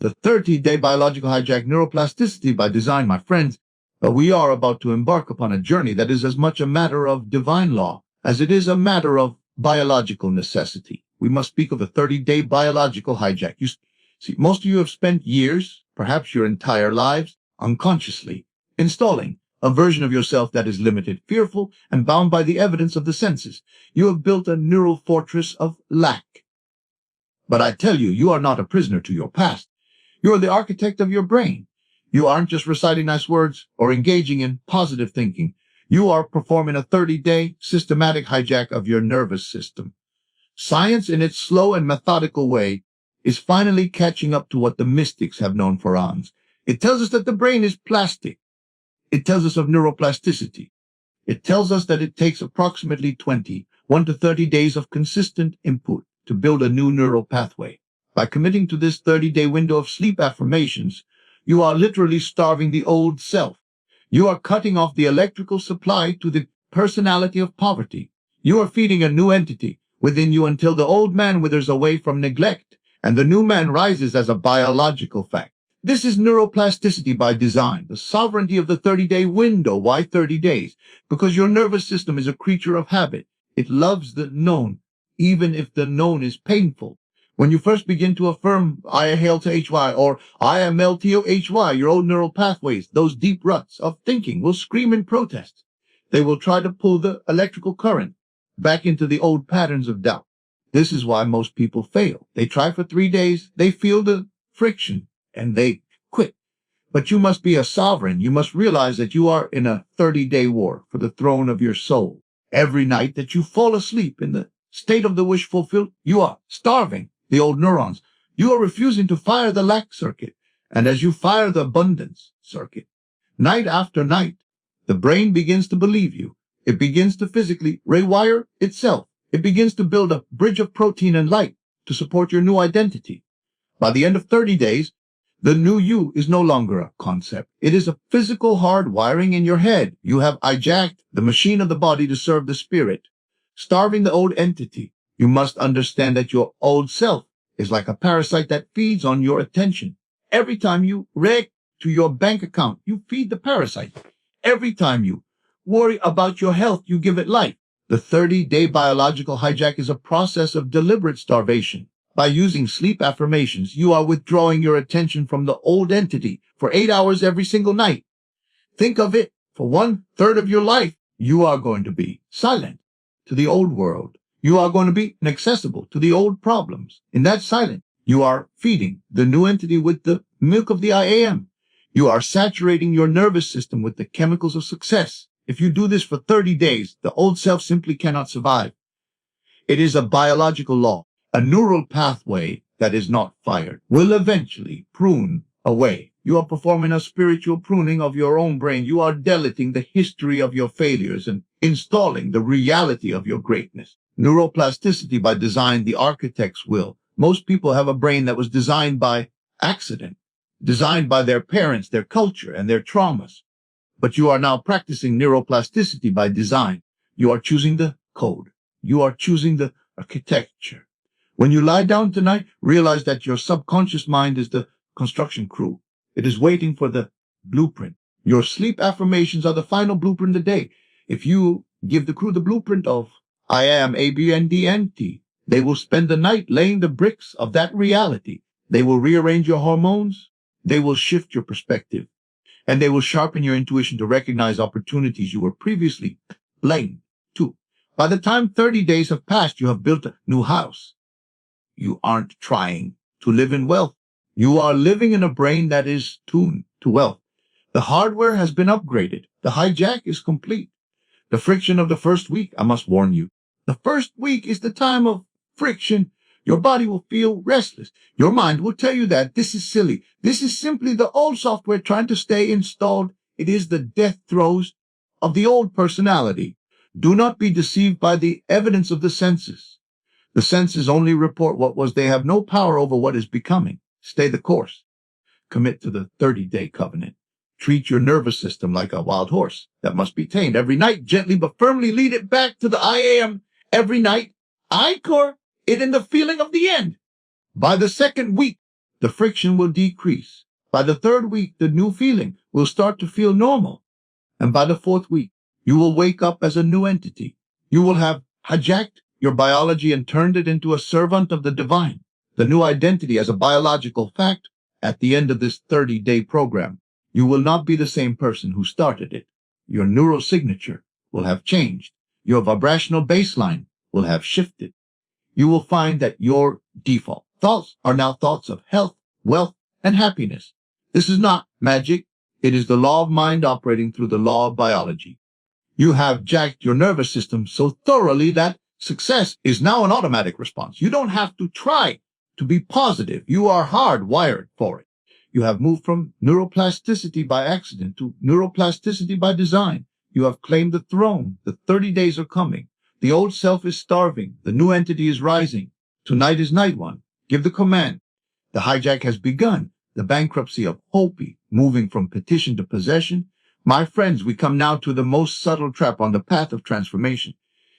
The 30-day biological hijack neuroplasticity by design, my friends. We are about to embark upon a journey that is as much a matter of divine law as it is a matter of biological necessity. We must speak of the 30-day biological hijack. You see, most of you have spent years, perhaps your entire lives, unconsciously installing a version of yourself that is limited, fearful, and bound by the evidence of the senses. You have built a neural fortress of lack. But I tell you, you are not a prisoner to your past. You are the architect of your brain. You aren't just reciting nice words or engaging in positive thinking. You are performing a 30-day systematic hijack of your nervous system. Science, in its slow and methodical way, is finally catching up to what the mystics have known for eons. It tells us that the brain is plastic. It tells us of neuroplasticity. It tells us that it takes approximately 21 to 30 days of consistent input to build a new neural pathway. By committing to this 30-day window of sleep affirmations, you are literally starving the old self. You are cutting off the electrical supply to the personality of poverty. You are feeding a new entity within you until the old man withers away from neglect and the new man rises as a biological fact. This is neuroplasticity by design, the sovereignty of the 30-day window. Why 30 days? Because your nervous system is a creature of habit. It loves the known, even if the known is painful. When you first begin to affirm, I hail to HY, or I am LTOHY, your old neural pathways, those deep ruts of thinking will scream in protest. They will try to pull the electrical current back into the old patterns of doubt. This is why most people fail. They try for 3 days, they feel the friction, and they quit. But you must be a sovereign. You must realize that you are in a 30-day war for the throne of your soul. Every night that you fall asleep in the state of the wish fulfilled, you are starving the old neurons. You are refusing to fire the lack circuit. And as you fire the abundance circuit, night after night, the brain begins to believe you. It begins to physically rewire itself. It begins to build a bridge of protein and light to support your new identity. By the end of 30 days, the new you is no longer a concept. It is a physical hard wiring in your head. You have hijacked the machine of the body to serve the spirit, starving the old entity. You must understand that your old self is like a parasite that feeds on your attention. Every time you react to your bank account, you feed the parasite. Every time you worry about your health, you give it life. The 30-day biological hijack is a process of deliberate starvation. By using sleep affirmations, you are withdrawing your attention from the old entity for 8 hours every single night. Think of it. For 1/3 of your life, you are going to be silent to the old world. You are going to be inaccessible to the old problems. In that silence, you are feeding the new entity with the milk of the I am. You are saturating your nervous system with the chemicals of success. If you do this for 30 days, the old self simply cannot survive. It is a biological law. A neural pathway that is not fired will eventually prune away. You are performing a spiritual pruning of your own brain. You are deleting the history of your failures and installing the reality of your greatness. Neuroplasticity by design, the architect's will. Most people have a brain that was designed by accident, designed by their parents, their culture, and their traumas. But you are now practicing neuroplasticity by design. You are choosing the code. You are choosing the architecture. When you lie down tonight, realize that your subconscious mind is the construction crew. It is waiting for the blueprint. Your sleep affirmations are the final blueprint of the day. If you give the crew the blueprint of I am ABNDNT, they will spend the night laying the bricks of that reality. They will rearrange your hormones. They will shift your perspective. And they will sharpen your intuition to recognize opportunities you were previously blind to. By the time 30 days have passed, you have built a new house. You aren't trying to live in wealth. You are living in a brain that is tuned to wealth. The hardware has been upgraded. The hijack is complete. The friction of the first week, I must warn you. The first week is the time of friction. Your body will feel restless. Your mind will tell you that this is silly. This is simply the old software trying to stay installed. It is the death throes of the old personality. Do not be deceived by the evidence of the senses. The senses only report what was. They have no power over what is becoming. Stay the course. Commit to the 30-day covenant. Treat your nervous system like a wild horse that must be tamed. Every night, gently but firmly lead it back to the I am. Every night, I core it in the feeling of the end. By the second week, the friction will decrease. By the third week, the new feeling will start to feel normal. And by the fourth week, you will wake up as a new entity. You will have hijacked your biology and turned it into a servant of the divine. The new identity as a biological fact at the end of this 30-day program. You will not be the same person who started it. Your neural signature will have changed. Your vibrational baseline will have shifted. You will find that your default thoughts are now thoughts of health, wealth, and happiness. This is not magic. It is the law of mind operating through the law of biology. You have jacked your nervous system so thoroughly that success is now an automatic response. You don't have to try to be positive. You are hardwired for it. You have moved from neuroplasticity by accident to neuroplasticity by design. You have claimed the throne. The 30 days are coming. The old self is starving. The new entity is rising. Tonight is night one. Give the command. The hijack has begun. The bankruptcy of hope, moving from petition to possession. My friends, we come now to the most subtle trap on the path of transformation.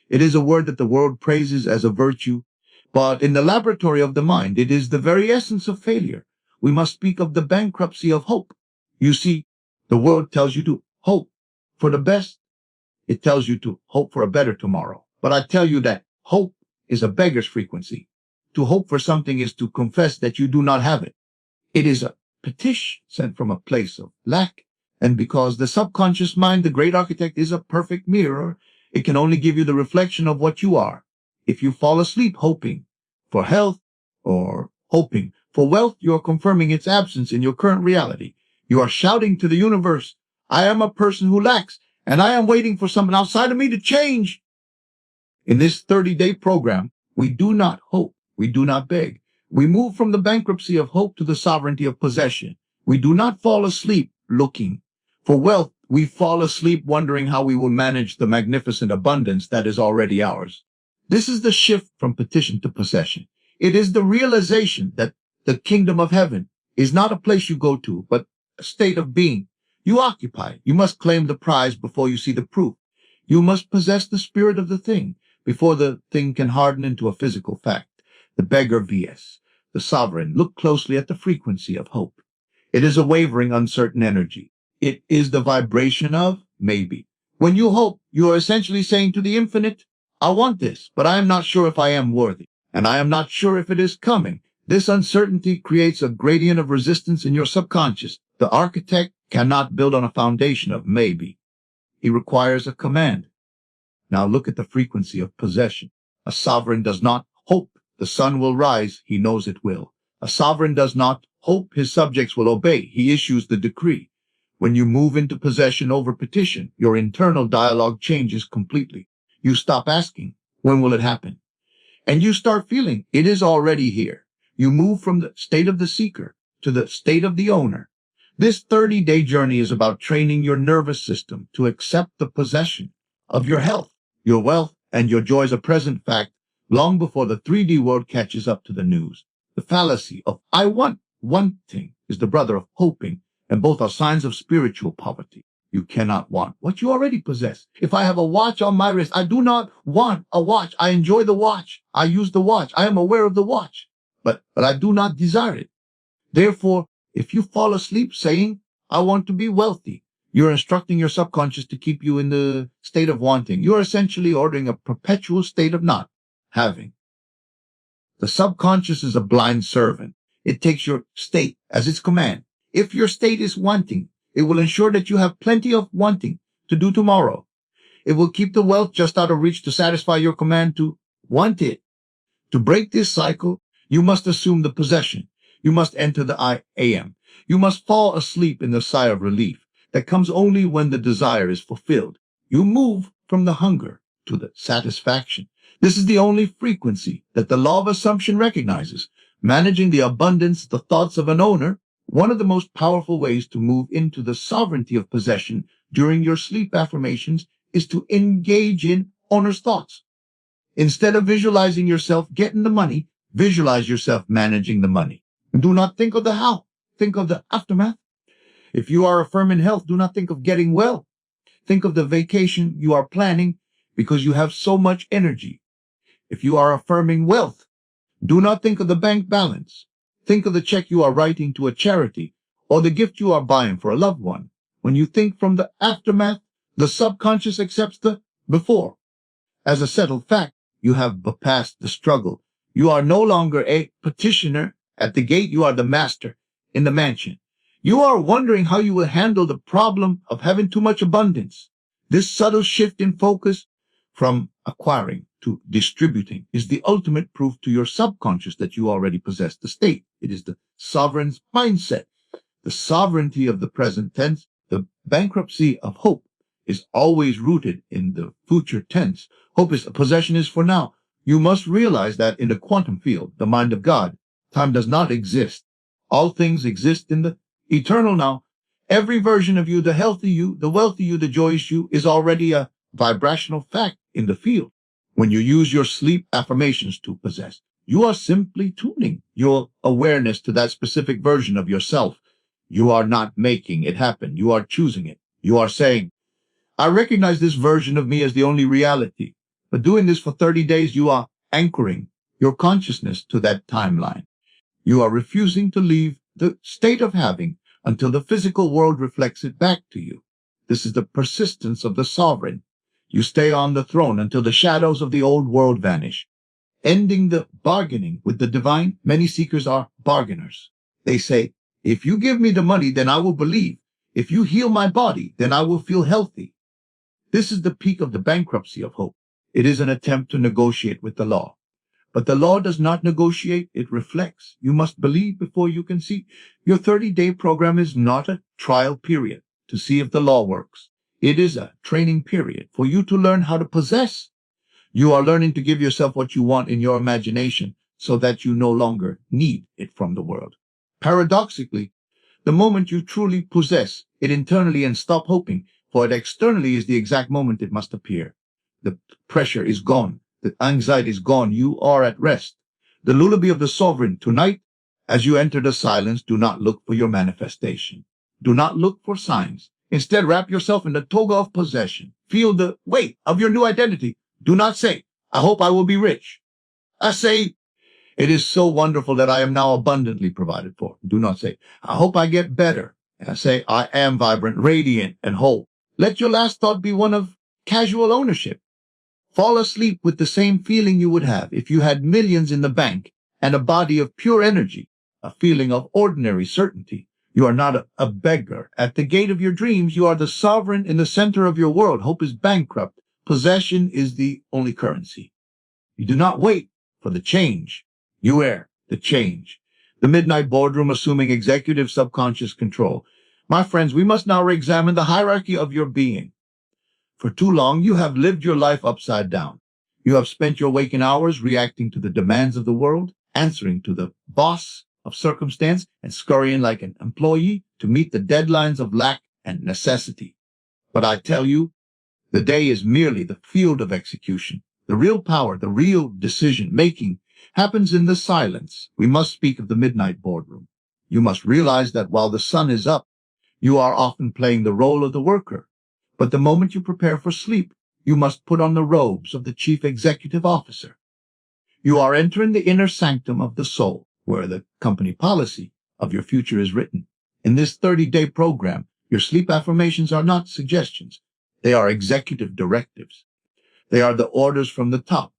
It is a word that the world praises as a virtue, but in the laboratory of the mind, it is the very essence of failure. We must speak of the bankruptcy of hope. You see, the world tells you to hope for the best. It tells you to hope for a better tomorrow. But I tell you that hope is a beggar's frequency. To hope for something is to confess that you do not have it. It is a petition sent from a place of lack. And because the subconscious mind, the great architect, is a perfect mirror, it can only give you the reflection of what you are. If you fall asleep hoping for health or hoping for wealth, you are confirming its absence in your current reality. You are shouting to the universe, I am a person who lacks, and I am waiting for something outside of me to change. In this 30-day program, we do not hope. We do not beg. We move from the bankruptcy of hope to the sovereignty of possession. We do not fall asleep looking for wealth. We fall asleep wondering how we will manage the magnificent abundance that is already ours. This is the shift from petition to possession. It is the realization that the kingdom of heaven is not a place you go to, but a state of being. You occupy. You must claim the prize before you see the proof. You must possess the spirit of the thing before the thing can harden into a physical fact. The beggar vs. the sovereign. Look closely at the frequency of hope. It is a wavering, uncertain energy. It is the vibration of maybe. When you hope, you are essentially saying to the infinite, I want this, but I am not sure if I am worthy, and I am not sure if it is coming. This uncertainty creates a gradient of resistance in your subconscious. The architect cannot build on a foundation of maybe. He requires a command. Now look at the frequency of possession. A sovereign does not hope the sun will rise. He knows it will. A sovereign does not hope his subjects will obey. He issues the decree. When you move into possession over petition, your internal dialogue changes completely. You stop asking, when will it happen? And you start feeling it is already here. You move from the state of the seeker to the state of the owner. This 30-day journey is about training your nervous system to accept the possession of your health, your wealth, and your joy as a present fact long before the 3D world catches up to the news. The fallacy of I want one thing is the brother of hoping, and both are signs of spiritual poverty. You cannot want what you already possess. If I have a watch on my wrist, I do not want a watch. I enjoy the watch. I use the watch. I am aware of the watch, but I do not desire it. Therefore, if you fall asleep saying, I want to be wealthy, you're instructing your subconscious to keep you in the state of wanting. You're essentially ordering a perpetual state of not having. The subconscious is a blind servant. It takes your state as its command. If your state is wanting, it will ensure that you have plenty of wanting to do tomorrow. It will keep the wealth just out of reach to satisfy your command to want it. To break this cycle, you must assume the possession. You must enter the I am. You must fall asleep in the sigh of relief that comes only when the desire is fulfilled. You move from the hunger to the satisfaction. This is the only frequency that the law of assumption recognizes. Managing the abundance, the thoughts of an owner, one of the most powerful ways to move into the sovereignty of possession during your sleep affirmations is to engage in owner's thoughts. Instead of visualizing yourself getting the money, visualize yourself managing the money. Do not think of the how. Think of the aftermath. If you are affirming health, do not think of getting well. Think of the vacation you are planning because you have so much energy. If you are affirming wealth, do not think of the bank balance. Think of the check you are writing to a charity or the gift you are buying for a loved one. When you think from the aftermath, the subconscious accepts the before. As a settled fact, you have bypassed the struggle. You are no longer a petitioner at the gate. You are the master in the mansion. You are wondering how you will handle the problem of having too much abundance. This subtle shift in focus from acquiring to distributing is the ultimate proof to your subconscious that you already possess the state. It is the sovereign's mindset, the sovereignty of the present tense. The bankruptcy of hope is always rooted in the future tense. Hope is possession is for now. You must realize that in the quantum field, the mind of God, time does not exist. All things exist in the eternal now. Every version of you, the healthy you, the wealthy you, the joyous you, is already a vibrational fact in the field. When you use your sleep affirmations to possess, you are simply tuning your awareness to that specific version of yourself. You are not making it happen. You are choosing it. You are saying, I recognize this version of me as the only reality. But doing this for 30 days, you are anchoring your consciousness to that timeline. You are refusing to leave the state of having until the physical world reflects it back to you. This is the persistence of the sovereign. You stay on the throne until the shadows of the old world vanish. Ending the bargaining with the divine, many seekers are bargainers. They say, if you give me the money, then I will believe. If you heal my body, then I will feel healthy. This is the peak of the bankruptcy of hope. It is an attempt to negotiate with the law. But the law does not negotiate, it reflects. You must believe before you can see. Your 30-day program is not a trial period to see if the law works. It is a training period for you to learn how to possess. You are learning to give yourself what you want in your imagination so that you no longer need it from the world. Paradoxically, the moment you truly possess it internally and stop hoping for it externally is the exact moment it must appear. The pressure is gone. The anxiety is gone. You are at rest. The lullaby of the sovereign. Tonight, as you enter the silence, do not look for your manifestation. Do not look for signs. Instead, wrap yourself in the toga of possession. Feel the weight of your new identity. Do not say, I hope I will be rich. I say, it is so wonderful that I am now abundantly provided for. Do not say, I hope I get better. I say, I am vibrant, radiant, and whole. Let your last thought be one of casual ownership. Fall asleep with the same feeling you would have if you had millions in the bank and a body of pure energy, a feeling of ordinary certainty. You are not a beggar. At the gate of your dreams, you are the sovereign in the center of your world. Hope is bankrupt. Possession is the only currency. You do not wait for the change. You are the change. The Midnight Boardroom assuming executive subconscious control. My friends, we must now re-examine the hierarchy of your being. For too long, you have lived your life upside down. You have spent your waking hours reacting to the demands of the world, answering to the boss of circumstance, and scurrying like an employee to meet the deadlines of lack and necessity. But I tell you, the day is merely the field of execution. The real power, the real decision-making happens in the silence. We must speak of the Midnight Boardroom. You must realize that while the sun is up, you are often playing the role of the worker. But the moment you prepare for sleep, you must put on the robes of the chief executive officer. You are entering the inner sanctum of the soul, where the company policy of your future is written. In this 30-day program, your sleep affirmations are not suggestions. They are executive directives. They are the orders from the top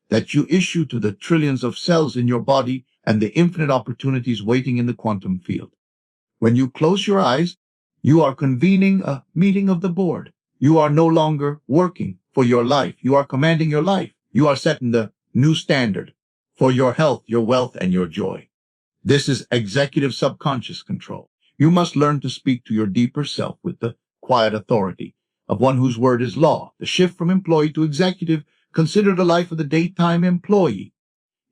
that you issue to the trillions of cells in your body and the infinite opportunities waiting in the quantum field. When you close your eyes, you are convening a meeting of the board. You are no longer working for your life. You are commanding your life. You are setting the new standard for your health, your wealth, and your joy. This is executive subconscious control. You must learn to speak to your deeper self with the quiet authority of one whose word is law. The shift from employee to executive, consider the life of the daytime employee.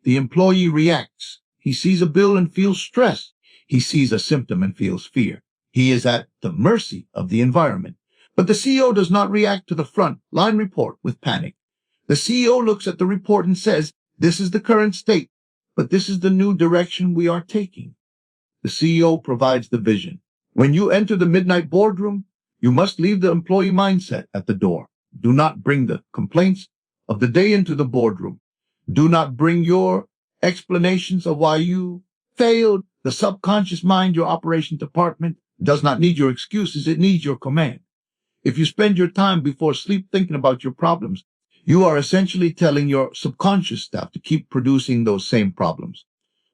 The employee reacts. He sees a bill and feels stress. He sees a symptom and feels fear. He is at the mercy of the environment. But the CEO does not react to the front line report with panic. The CEO looks at the report and says, this is the current state, but this is the new direction we are taking. The CEO provides the vision. When you enter the Midnight Boardroom, you must leave the employee mindset at the door. Do not bring the complaints of the day into the boardroom. Do not bring your explanations of why you failed. The subconscious mind, your operation department, does not need your excuses. It needs your command. If you spend your time before sleep thinking about your problems, you are essentially telling your subconscious staff to keep producing those same problems.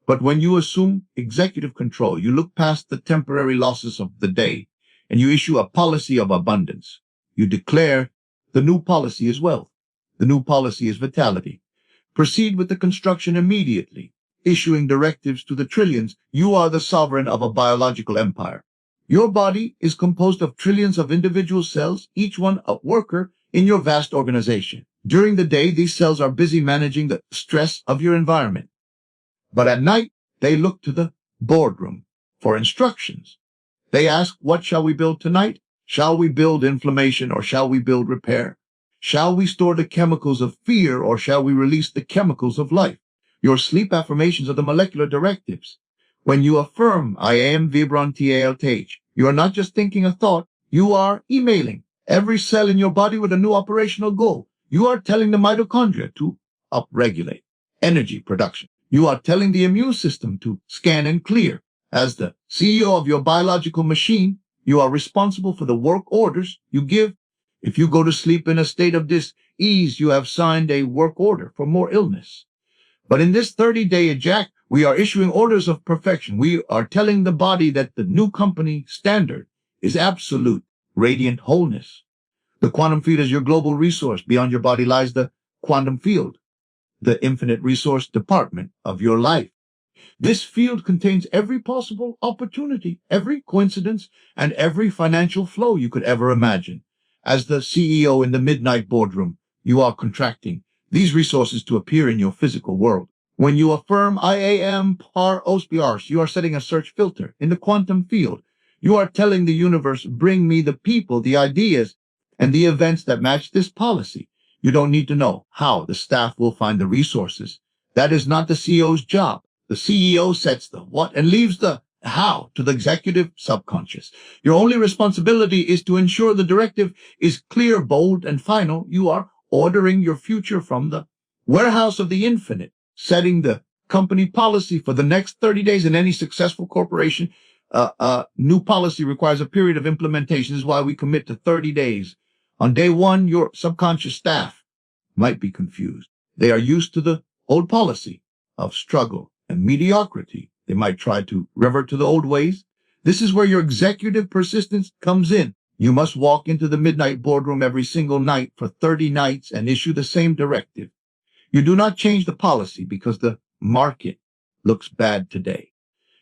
But when you assume executive control, you look past the temporary losses of the day and you issue a policy of abundance. You declare the new policy is wealth. The new policy is vitality. Proceed with the construction immediately, issuing directives to the trillions. You are the sovereign of a biological empire. Your body is composed of trillions of individual cells, each one a worker in your vast organization. During the day, these cells are busy managing the stress of your environment. But at night, they look to the boardroom for instructions. They ask, what shall we build tonight? Shall we build inflammation or shall we build repair? Shall we store the chemicals of fear or shall we release the chemicals of life? Your sleep affirmations are the molecular directives. When you affirm, I am Vibron TALTH, you are not just thinking a thought, you are emailing every cell in your body with a new operational goal. You are telling the mitochondria to upregulate energy production. You are telling the immune system to scan and clear. As the CEO of your biological machine, you are responsible for the work orders you give. If you go to sleep in a state of dis-ease, you have signed a work order for more illness. But in this 30-day hijack, we are issuing orders of perfection. We are telling the body that the new company standard is absolute, radiant wholeness. The quantum field is your global resource. Beyond your body lies the quantum field, the infinite resource department of your life. This field contains every possible opportunity, every coincidence, and every financial flow you could ever imagine. As the CEO in the Midnight Boardroom, you are contracting these resources to appear in your physical world. When you affirm I am par OSPRs, you are setting a search filter in the quantum field. You are telling the universe, bring me the people, the ideas, and the events that match this policy. You don't need to know how the staff will find the resources. That is not the CEO's job. The CEO sets the what and leaves the how to the executive subconscious. Your only responsibility is to ensure the directive is clear, bold, and final. You are ordering your future from the warehouse of the infinite, setting the company policy for the next 30 days. In any successful corporation, new policy requires a period of implementation. This is why we commit to 30 days. On day one, your subconscious staff might be confused. They are used to the old policy of struggle and mediocrity. They might try to revert to the old ways. This is where your executive persistence comes in. You must walk into the Midnight Boardroom every single night for 30 nights and issue the same directive. You do not change the policy because the market looks bad today.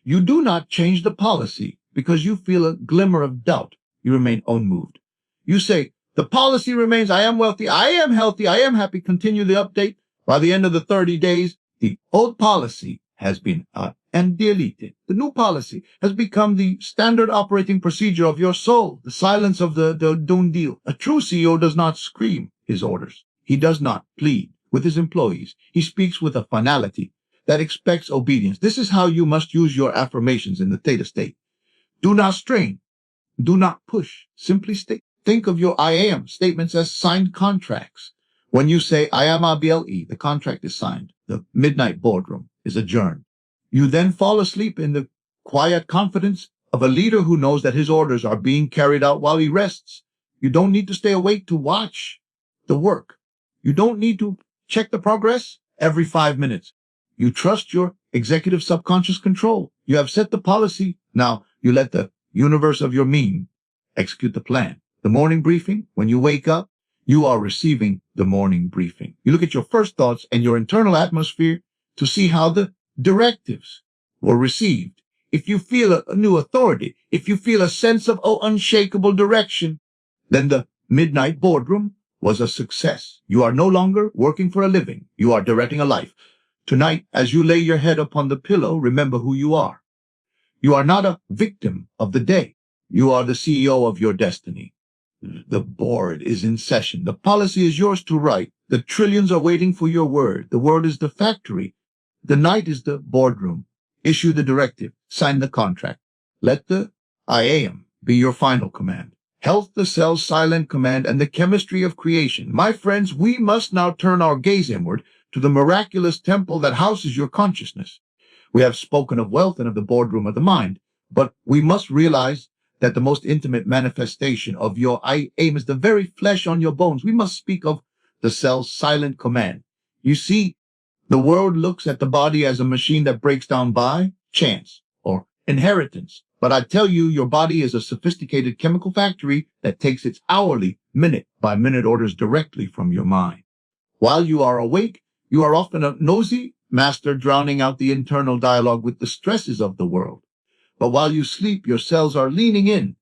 You do not change the policy because you feel a glimmer of doubt. You remain unmoved. You say, the policy remains, I am wealthy, I am healthy, I am happy. Continue the update. By the end of the 30 days, the old policy has been and deleted. The new policy has become the standard operating procedure of your soul, the silence of the done deal. A true CEO does not scream his orders. He does not plead with his employees. He speaks with a finality that expects obedience. This is how you must use your affirmations in the theta state. Do not strain. Do not push. Simply state. Think of your I am statements as signed contracts. When you say I am ABLE, the contract is signed. The Midnight Boardroom is adjourned. You then fall asleep in the quiet confidence of a leader who knows that his orders are being carried out while he rests. You don't need to stay awake to watch the work. You don't need to check the progress every 5 minutes. You trust your executive subconscious control. You have set the policy. Now you let the universe of your mean execute the plan. The morning briefing, when you wake up, you are receiving the morning briefing. You look at your first thoughts and your internal atmosphere to see how the directives were received. If you feel a new authority, if you feel a sense of unshakable direction, then the Midnight Boardroom was a success. You are no longer working for a living. You are directing a life. Tonight, as you lay your head upon the pillow, remember who you are. You are not a victim of the day. You are the CEO of your destiny. The board is in session. The policy is yours to write. The trillions are waiting for your word. The world is the factory. The night is the boardroom. Issue the directive. Sign the contract. Let the I am be your final command. Health the cell's silent command and the chemistry of creation. My friends, we must now turn our gaze inward to the miraculous temple that houses your consciousness. We have spoken of wealth and of the boardroom of the mind, but we must realize that the most intimate manifestation of your I aim is the very flesh on your bones. We must speak of the cell's silent command. You see, the world looks at the body as a machine that breaks down by chance or inheritance. But I tell you, your body is a sophisticated chemical factory that takes its hourly, minute-by-minute orders directly from your mind. While you are awake, you are often a nosy master drowning out the internal dialogue with the stresses of the world. But while you sleep, your cells are leaning in.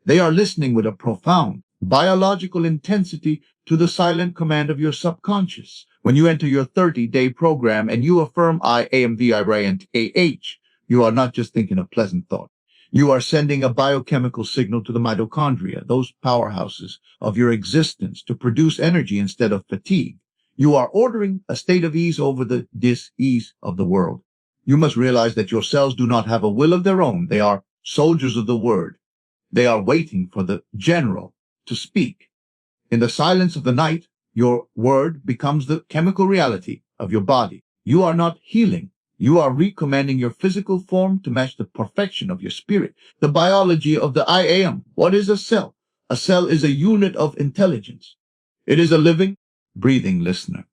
They are listening with a profound biological intensity to the silent command of your subconscious. When you enter your 30-day program and you affirm I am VIBRANT-AH, you are not just thinking a pleasant thought. You are sending a biochemical signal to the mitochondria, those powerhouses of your existence, to produce energy instead of fatigue. You are ordering a state of ease over the dis-ease of the world. You must realize that your cells do not have a will of their own. They are soldiers of the word. They are waiting for the general to speak. In the silence of the night, your word becomes the chemical reality of your body. You are not healing. You are recommanding your physical form to match the perfection of your spirit. The biology of the I am. What is a cell? A cell is a unit of intelligence. It is a living, breathing listener.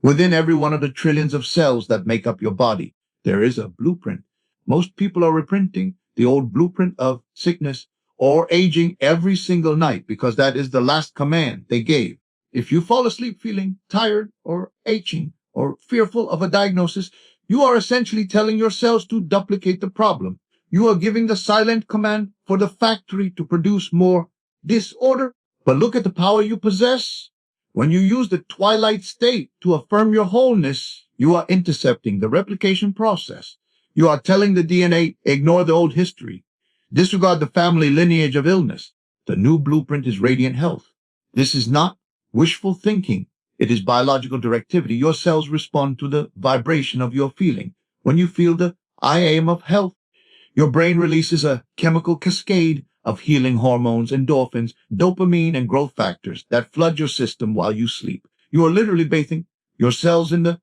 Within every one of the trillions of cells that make up your body, there is a blueprint. Most people are reprinting the old blueprint of sickness or aging every single night because that is the last command they gave. If you fall asleep feeling tired or aching or fearful of a diagnosis, you are essentially telling your cells to duplicate the problem. You are giving the silent command for the factory to produce more disorder. But look at the power you possess. When you use the twilight state to affirm your wholeness, you are intercepting the replication process. You are telling the DNA, ignore the old history. Disregard the family lineage of illness. The new blueprint is radiant health. This is not wishful thinking. It is biological directivity. Your cells respond to the vibration of your feeling. When you feel the I am of health, your brain releases a chemical cascade of healing hormones, endorphins, dopamine, and growth factors that flood your system while you sleep. You are literally bathing your cells in the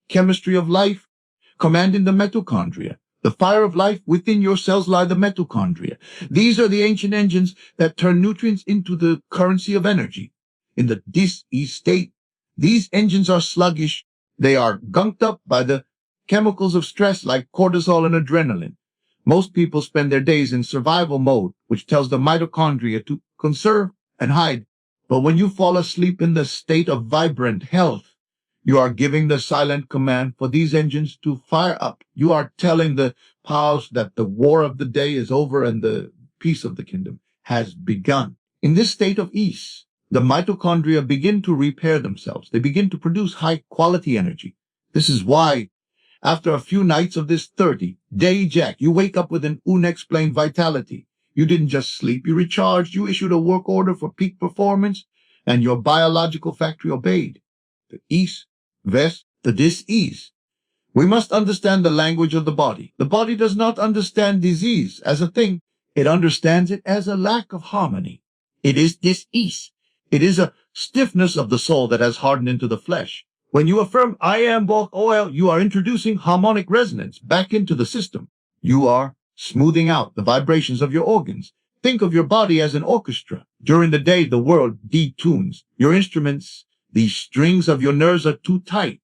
chemistry of life, commanding the mitochondria. The fire of life within your cells lie the mitochondria. These are the ancient engines that turn nutrients into the currency of energy. In the dis-ease state, these engines are sluggish. They are gunked up by the chemicals of stress like cortisol and adrenaline. Most people spend their days in survival mode, which tells the mitochondria to conserve and hide. But when you fall asleep in the state of vibrant health, you are giving the silent command for these engines to fire up. You are telling the powers that the war of the day is over and the peace of the kingdom has begun. In this state of ease, the mitochondria begin to repair themselves. They begin to produce high-quality energy. This is why, after a few nights of this 30-day jack, you wake up with an unexplained vitality. You didn't just sleep, you recharged, you issued a work order for peak performance, and your biological factory obeyed. The ease, vest, the dis-ease. We must understand the language of the body. The body does not understand disease as a thing. It understands it as a lack of harmony. It is dis-ease. It is a stiffness of the soul that has hardened into the flesh. When you affirm, I am Bulk Oil, you are introducing harmonic resonance back into the system. You are smoothing out the vibrations of your organs. Think of your body as an orchestra. During the day, the world detunes. Your instruments, the strings of your nerves are too tight.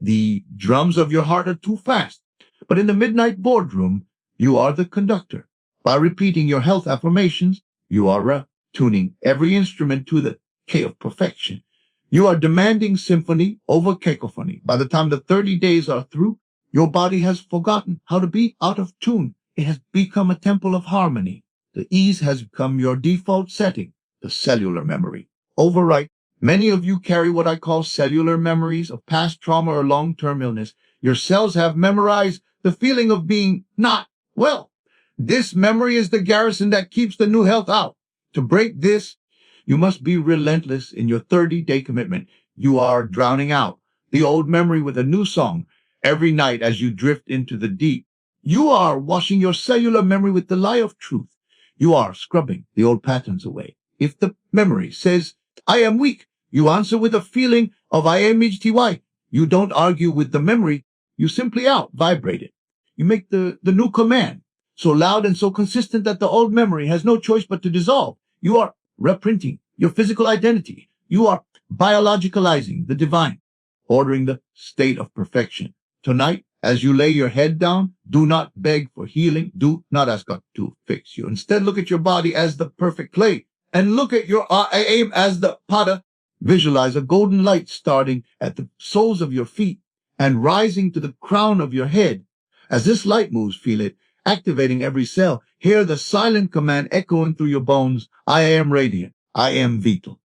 The drums of your heart are too fast. But in the midnight boardroom, you are the conductor. By repeating your health affirmations, you are tuning every instrument to the key of perfection. You are demanding symphony over cacophony. By the time the 30 days are through, your body has forgotten how to be out of tune. It has become a temple of harmony. The ease has become your default setting, the cellular memory. Overwrite. Many of you carry what I call cellular memories of past trauma or long-term illness. Your cells have memorized the feeling of being not well. This memory is the garrison that keeps the new health out. To break this, you must be relentless in your 30-day commitment. You are drowning out the old memory with a new song every night as you drift into the deep. You are washing your cellular memory with the lie of truth. You are scrubbing the old patterns away. If the memory says, I am weak, you answer with a feeling of I am HTY. You don't argue with the memory. You simply out-vibrate it. You make the new command so loud and so consistent that the old memory has no choice but to dissolve. You are reprinting your physical identity. You are biologicalizing the divine, ordering the state of perfection. Tonight, as you lay your head down, do not beg for healing. Do not ask God to fix you. Instead, look at your body as the perfect clay and look at your aim as the potter. Visualize a golden light starting at the soles of your feet and rising to the crown of your head. As this light moves, feel it activating every cell. Hear the silent command echoing through your bones. I am radiant. I am vital.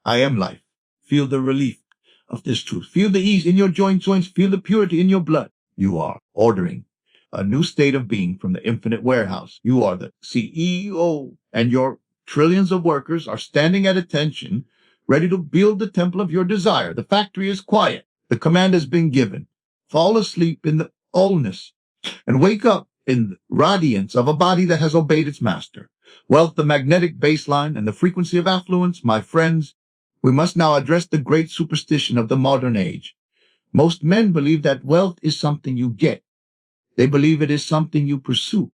I am life. Feel the relief of this truth. Feel the ease in your joints. Feel the purity in your blood. You are ordering a new state of being from the infinite warehouse. You are the CEO, and your trillions of workers are standing at attention, ready to build the temple of your desire. The factory is quiet. The command has been given. Fall asleep in the allness and wake up in the radiance of a body that has obeyed its master. Wealth, the magnetic baseline, and the frequency of affluence, my friends, we must now address the great superstition of the modern age. Most men believe that wealth is something you get. They believe it is something you pursue,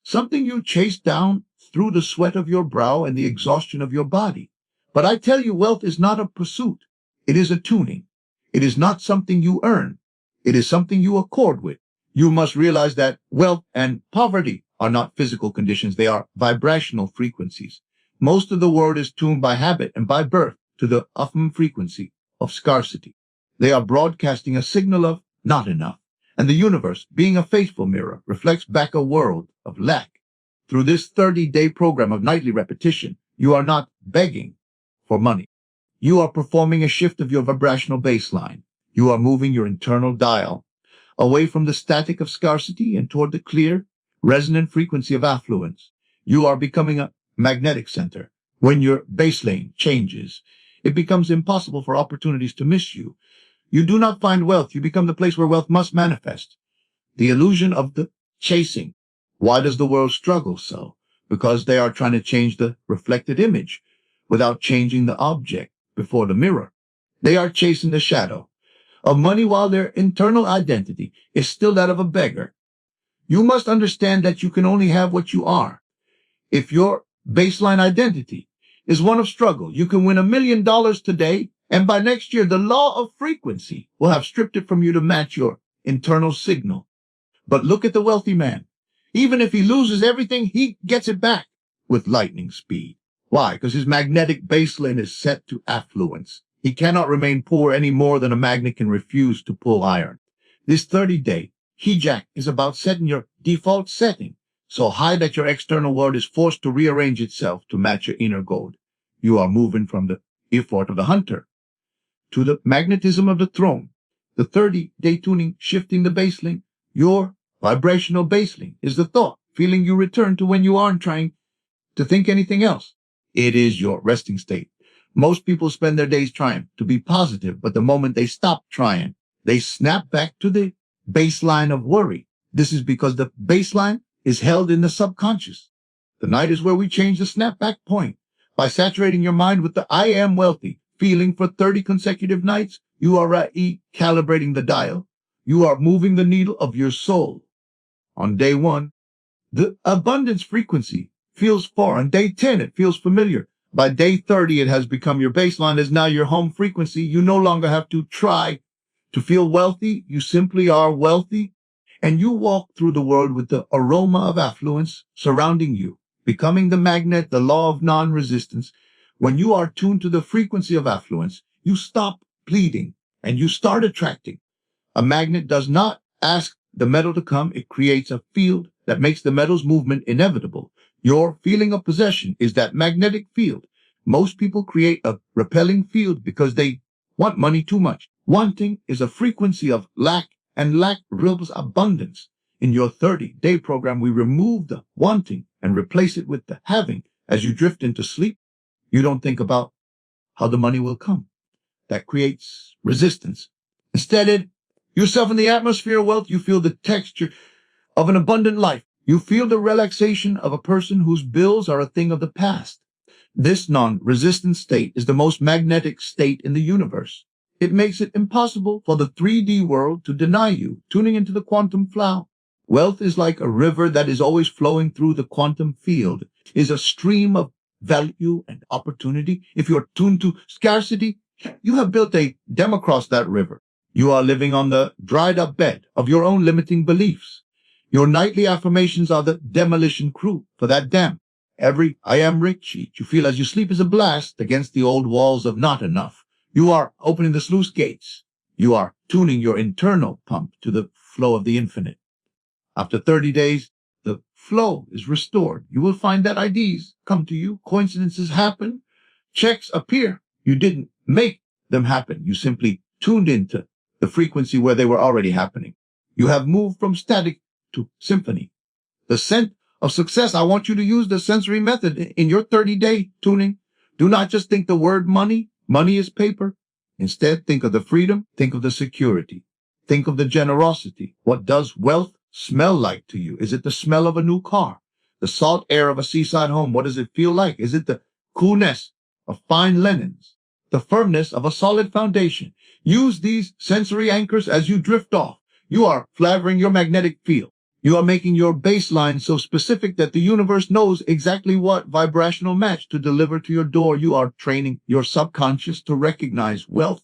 something you chase down through the sweat of your brow and the exhaustion of your body. But I tell you, wealth is not a pursuit. It is a tuning. It is not something you earn. It is something you accord with. You must realize that wealth and poverty are not physical conditions. They are vibrational frequencies. Most of the world is tuned by habit and by birth to the frequency of scarcity. They are broadcasting a signal of not enough. And the universe, being a faithful mirror, reflects back a world of lack. Through this 30-day program of nightly repetition, you are not begging for money. You are performing a shift of your vibrational baseline. You are moving your internal dial away from the static of scarcity and toward the clear, resonant frequency of affluence. You are becoming a magnetic center. When your baseline changes, it becomes impossible for opportunities to miss you. You do not find wealth. You become the place where wealth must manifest. The illusion of the chasing. Why does the world struggle so? Because they are trying to change the reflected image without changing the object before the mirror. They are chasing the shadow of money while their internal identity is still that of a beggar. You must understand that you can only have what you are. If your baseline identity is one of struggle, you can win $1 million today, and by next year, the law of frequency will have stripped it from you to match your internal signal. But look at the wealthy man. Even if he loses everything, he gets it back with lightning speed. Why? Because his magnetic baseline is set to affluence. He cannot remain poor any more than a magnet can refuse to pull iron. This 30-day hijack is about setting your default setting so high that your external world is forced to rearrange itself to match your inner gold. You are moving from the effort of the hunter to the magnetism of the throne. The 30-day tuning, shifting the baseline. Your vibrational baseline is the thought, feeling you return to when you aren't trying to think anything else. It is your resting state. Most people spend their days trying to be positive, but the moment they stop trying, they snap back to the baseline of worry. This is because the baseline is held in the subconscious. The night is where we change the snapback point. By saturating your mind with the I am wealthy feeling for 30 consecutive nights, you are recalibrating the dial. You are moving the needle of your soul. On day 1, the abundance frequency feels foreign. Day 10, it feels familiar. By day 30, it has become your baseline, is now your home frequency. You no longer have to try to feel wealthy. You simply are wealthy, and you walk through the world with the aroma of affluence surrounding you, becoming the magnet, the law of non-resistance. When you are tuned to the frequency of affluence, you stop pleading and you start attracting. A magnet does not ask the metal to come. It creates a field that makes the metal's movement inevitable. Your feeling of possession is that magnetic field. Most people create a repelling field because they want money too much. Wanting is a frequency of lack, and lack reveals abundance. In your 30-day program, we remove the wanting and replace it with the having. As you drift into sleep, you don't think about how the money will come. That creates resistance. Instead, yourself in the atmosphere of wealth, you feel the texture of an abundant life. You feel the relaxation of a person whose bills are a thing of the past. This non-resistant state is the most magnetic state in the universe. It makes it impossible for the 3D world to deny you. Tuning into the quantum flow, Wealth is like a river that is always flowing through the quantum field, is a stream of value and opportunity. If you're tuned to scarcity, you have built a dam across that river. You are living on the dried up bed of your own limiting beliefs. Your nightly affirmations are the demolition crew for that dam. Every I am rich sheet you feel as you sleep is a blast against the old walls of not enough. You are opening the sluice gates. You are tuning your internal pump to the flow of the infinite. After 30 days, the flow is restored. You will find that IDs come to you. Coincidences happen. Checks appear. You didn't make them happen. You simply tuned into the frequency where they were already happening. You have moved from static to symphony. The scent of success. I want you to use the sensory method in your 30-day tuning. Do not just think the word money. Money is paper. Instead, think of the freedom. Think of the security. Think of the generosity. What does wealth smell like to you? Is it the smell of a new car? The salt air of a seaside home? What does it feel like? Is it the coolness of fine linens? The firmness of a solid foundation? Use these sensory anchors as you drift off. You are flavoring your magnetic field. You are making your baseline so specific that the universe knows exactly what vibrational match to deliver to your door. You are training your subconscious to recognize wealth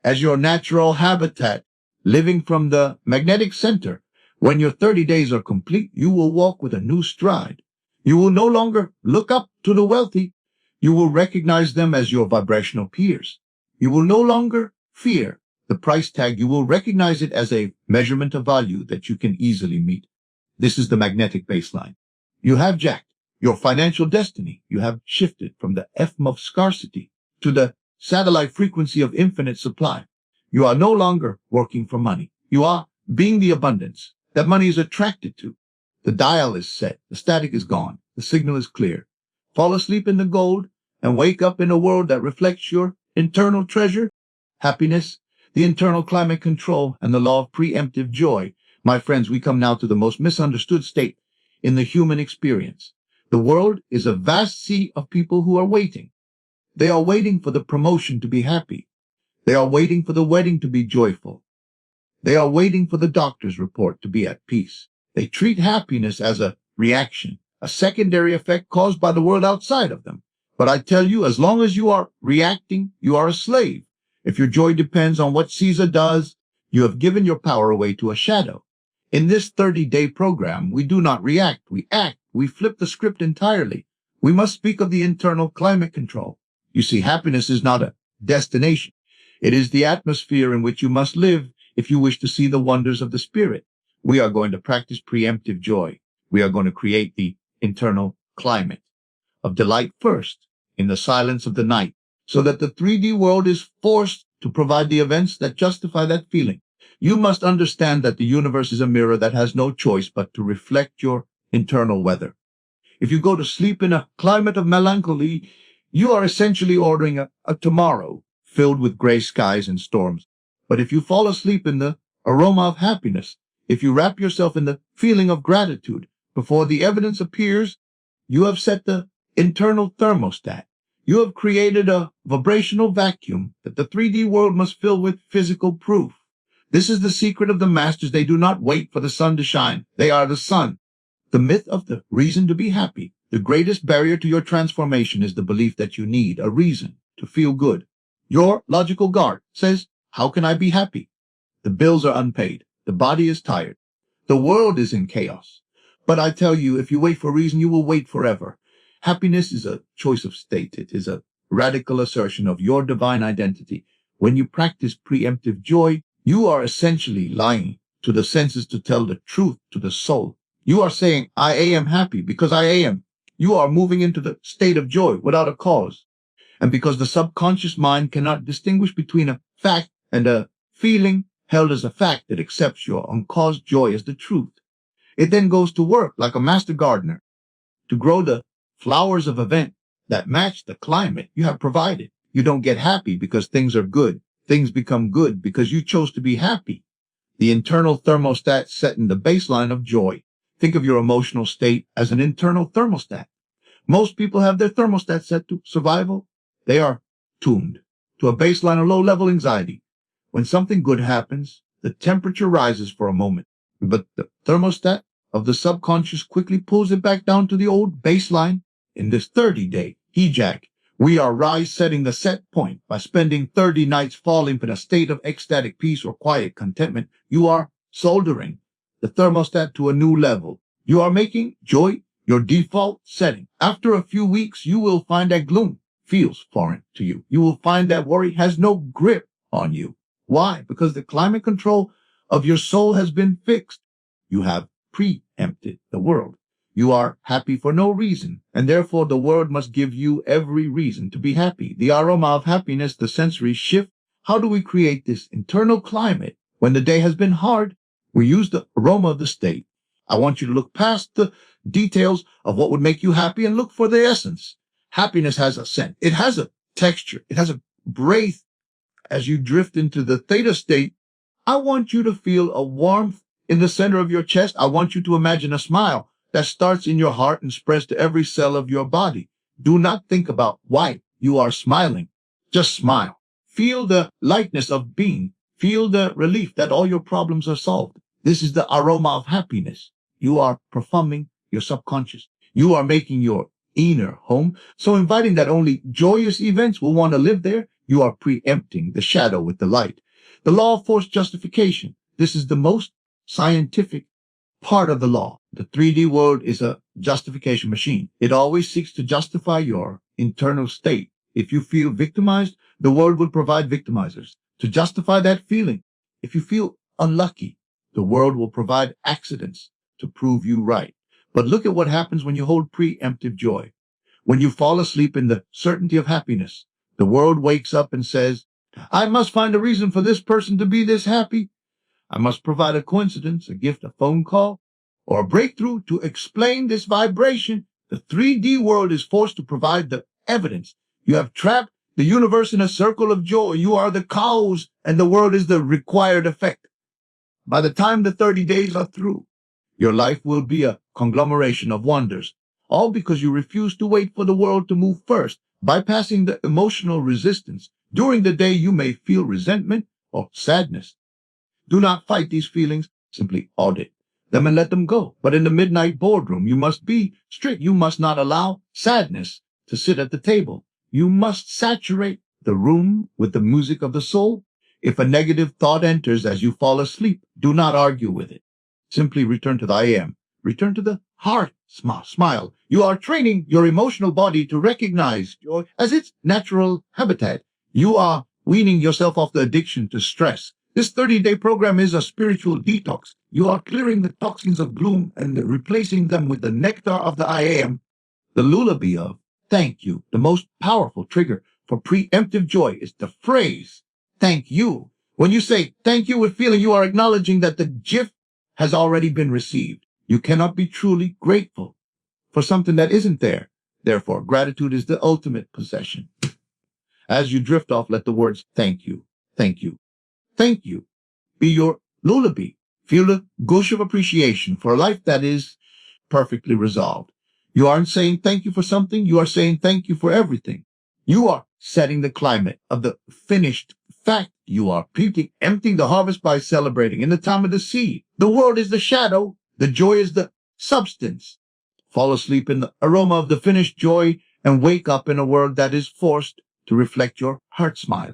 as your natural habitat, living from the magnetic center. When your 30 days are complete, you will walk with a new stride. You will no longer look up to the wealthy. You will recognize them as your vibrational peers. You will no longer fear the price tag. You will recognize it as a measurement of value that you can easily meet. This is the magnetic baseline. You have jacked your financial destiny. You have shifted from the FM of scarcity to the satellite frequency of infinite supply. You are no longer working for money. You are being the abundance that money is attracted to. The dial is set. The static is gone. The signal is clear. Fall asleep in the gold and wake up in a world that reflects your internal treasure, happiness, the internal climate control, and the law of preemptive joy. My friends, we come now to the most misunderstood state in the human experience. The world is a vast sea of people who are waiting. They are waiting for the promotion to be happy. They are waiting for the wedding to be joyful. They are waiting for the doctor's report to be at peace. They treat happiness as a reaction, a secondary effect caused by the world outside of them. But I tell you, as long as you are reacting, you are a slave. If your joy depends on what Caesar does, you have given your power away to a shadow. In this 30-day program, we do not react, we act. We flip the script entirely. We must speak of the internal climate control. You see, happiness is not a destination. It is the atmosphere in which you must live if you wish to see the wonders of the spirit. We are going to practice preemptive joy. We are going to create the internal climate of delight first in the silence of the night, so that the 3D world is forced to provide the events that justify that feeling. You must understand that the universe is a mirror that has no choice but to reflect your internal weather. If you go to sleep in a climate of melancholy, you are essentially ordering a tomorrow filled with gray skies and storms. But if you fall asleep in the aroma of happiness, if you wrap yourself in the feeling of gratitude before the evidence appears, you have set the internal thermostat. You have created a vibrational vacuum that the 3D world must fill with physical proof. This is the secret of the masters. They do not wait for the sun to shine. They are the sun. The myth of the reason to be happy. The greatest barrier to your transformation is the belief that you need a reason to feel good. Your logical guard says, how can I be happy? The bills are unpaid. The body is tired. The world is in chaos. But I tell you, if you wait for a reason, you will wait forever. Happiness is a choice of state. It is a radical assertion of your divine identity. When you practice preemptive joy, you are essentially lying to the senses to tell the truth to the soul. You are saying, I am happy because I am. You are moving into the state of joy without a cause. And because the subconscious mind cannot distinguish between a fact and a feeling held as a fact, that accepts your uncaused joy as the truth. It then goes to work like a master gardener to grow the flowers of event that match the climate you have provided. You don't get happy because things are good. Things become good because you chose to be happy. The internal thermostat set in the baseline of joy. Think of your emotional state as an internal thermostat. Most people have their thermostat set to survival. They are tuned to a baseline of low-level anxiety. When something good happens, the temperature rises for a moment. But the thermostat of the subconscious quickly pulls it back down to the old baseline. In this 30-day hijack, we are setting the set point by spending 30 nights falling in a state of ecstatic peace or quiet contentment. You are soldering the thermostat to a new level. You are making joy your default setting. After a few weeks, you will find that gloom feels foreign to you. You will find that worry has no grip on you. Why? Because the climate control of your soul has been fixed. You have pre-empted the world. You are happy for no reason, and therefore the world must give you every reason to be happy. The aroma of happiness, the sensory shift. How do we create this internal climate when the day has been hard? We use the aroma of the state. I want you to look past the details of what would make you happy and look for the essence. Happiness has a scent. It has a texture. It has a breath. As you drift into the theta state, I want you to feel a warmth in the center of your chest. I want you to imagine a smile that starts in your heart and spreads to every cell of your body. Do not think about why you are smiling. Just smile. Feel the lightness of being. Feel the relief that all your problems are solved. This is the aroma of happiness. You are perfuming your subconscious. You are making your inner home, so inviting that only joyous events will want to live there. You are preempting the shadow with the light. The law of forced justification. This is the most scientific part of the law. The 3D world is a justification machine. It always seeks to justify your internal state. If you feel victimized, the world will provide victimizers to justify that feeling. If you feel unlucky, the world will provide accidents to prove you right. But look at what happens when you hold preemptive joy. When you fall asleep in the certainty of happiness, the world wakes up and says, I must find a reason for this person to be this happy. I must provide a coincidence, a gift, a phone call, or a breakthrough to explain this vibration. The 3D world is forced to provide the evidence. You have trapped the universe in a circle of joy. You are the cause, and the world is the required effect. By the time the 30 days are through, your life will be a conglomeration of wonders, all because you refuse to wait for the world to move first, bypassing the emotional resistance. During the day, you may feel resentment or sadness. Do not fight these feelings. Simply audit them and let them go. But in the midnight boardroom, you must be strict. You must not allow sadness to sit at the table. You must saturate the room with the music of the soul. If a negative thought enters as you fall asleep, do not argue with it. Simply return to the I am. Return to the heart. Smile. You are training your emotional body to recognize joy as its natural habitat. You are weaning yourself off the addiction to stress. This 30-day program is a spiritual detox. You are clearing the toxins of gloom and replacing them with the nectar of the I am, the lullaby of thank you. The most powerful trigger for preemptive joy is the phrase, thank you. When you say thank you with feeling, you are acknowledging that the gift has already been received. You cannot be truly grateful for something that isn't there. Therefore, gratitude is the ultimate possession. As you drift off, let the words thank you, thank you, thank you be your lullaby. Feel the gush of appreciation for a life that is perfectly resolved. You aren't saying thank you for something. You are saying thank you for everything. You are setting the climate of the finished fact. You are emptying the harvest by celebrating in the time of the seed. The world is the shadow. The joy is the substance. Fall asleep in the aroma of the finished joy and wake up in a world that is forced to reflect your heart smile.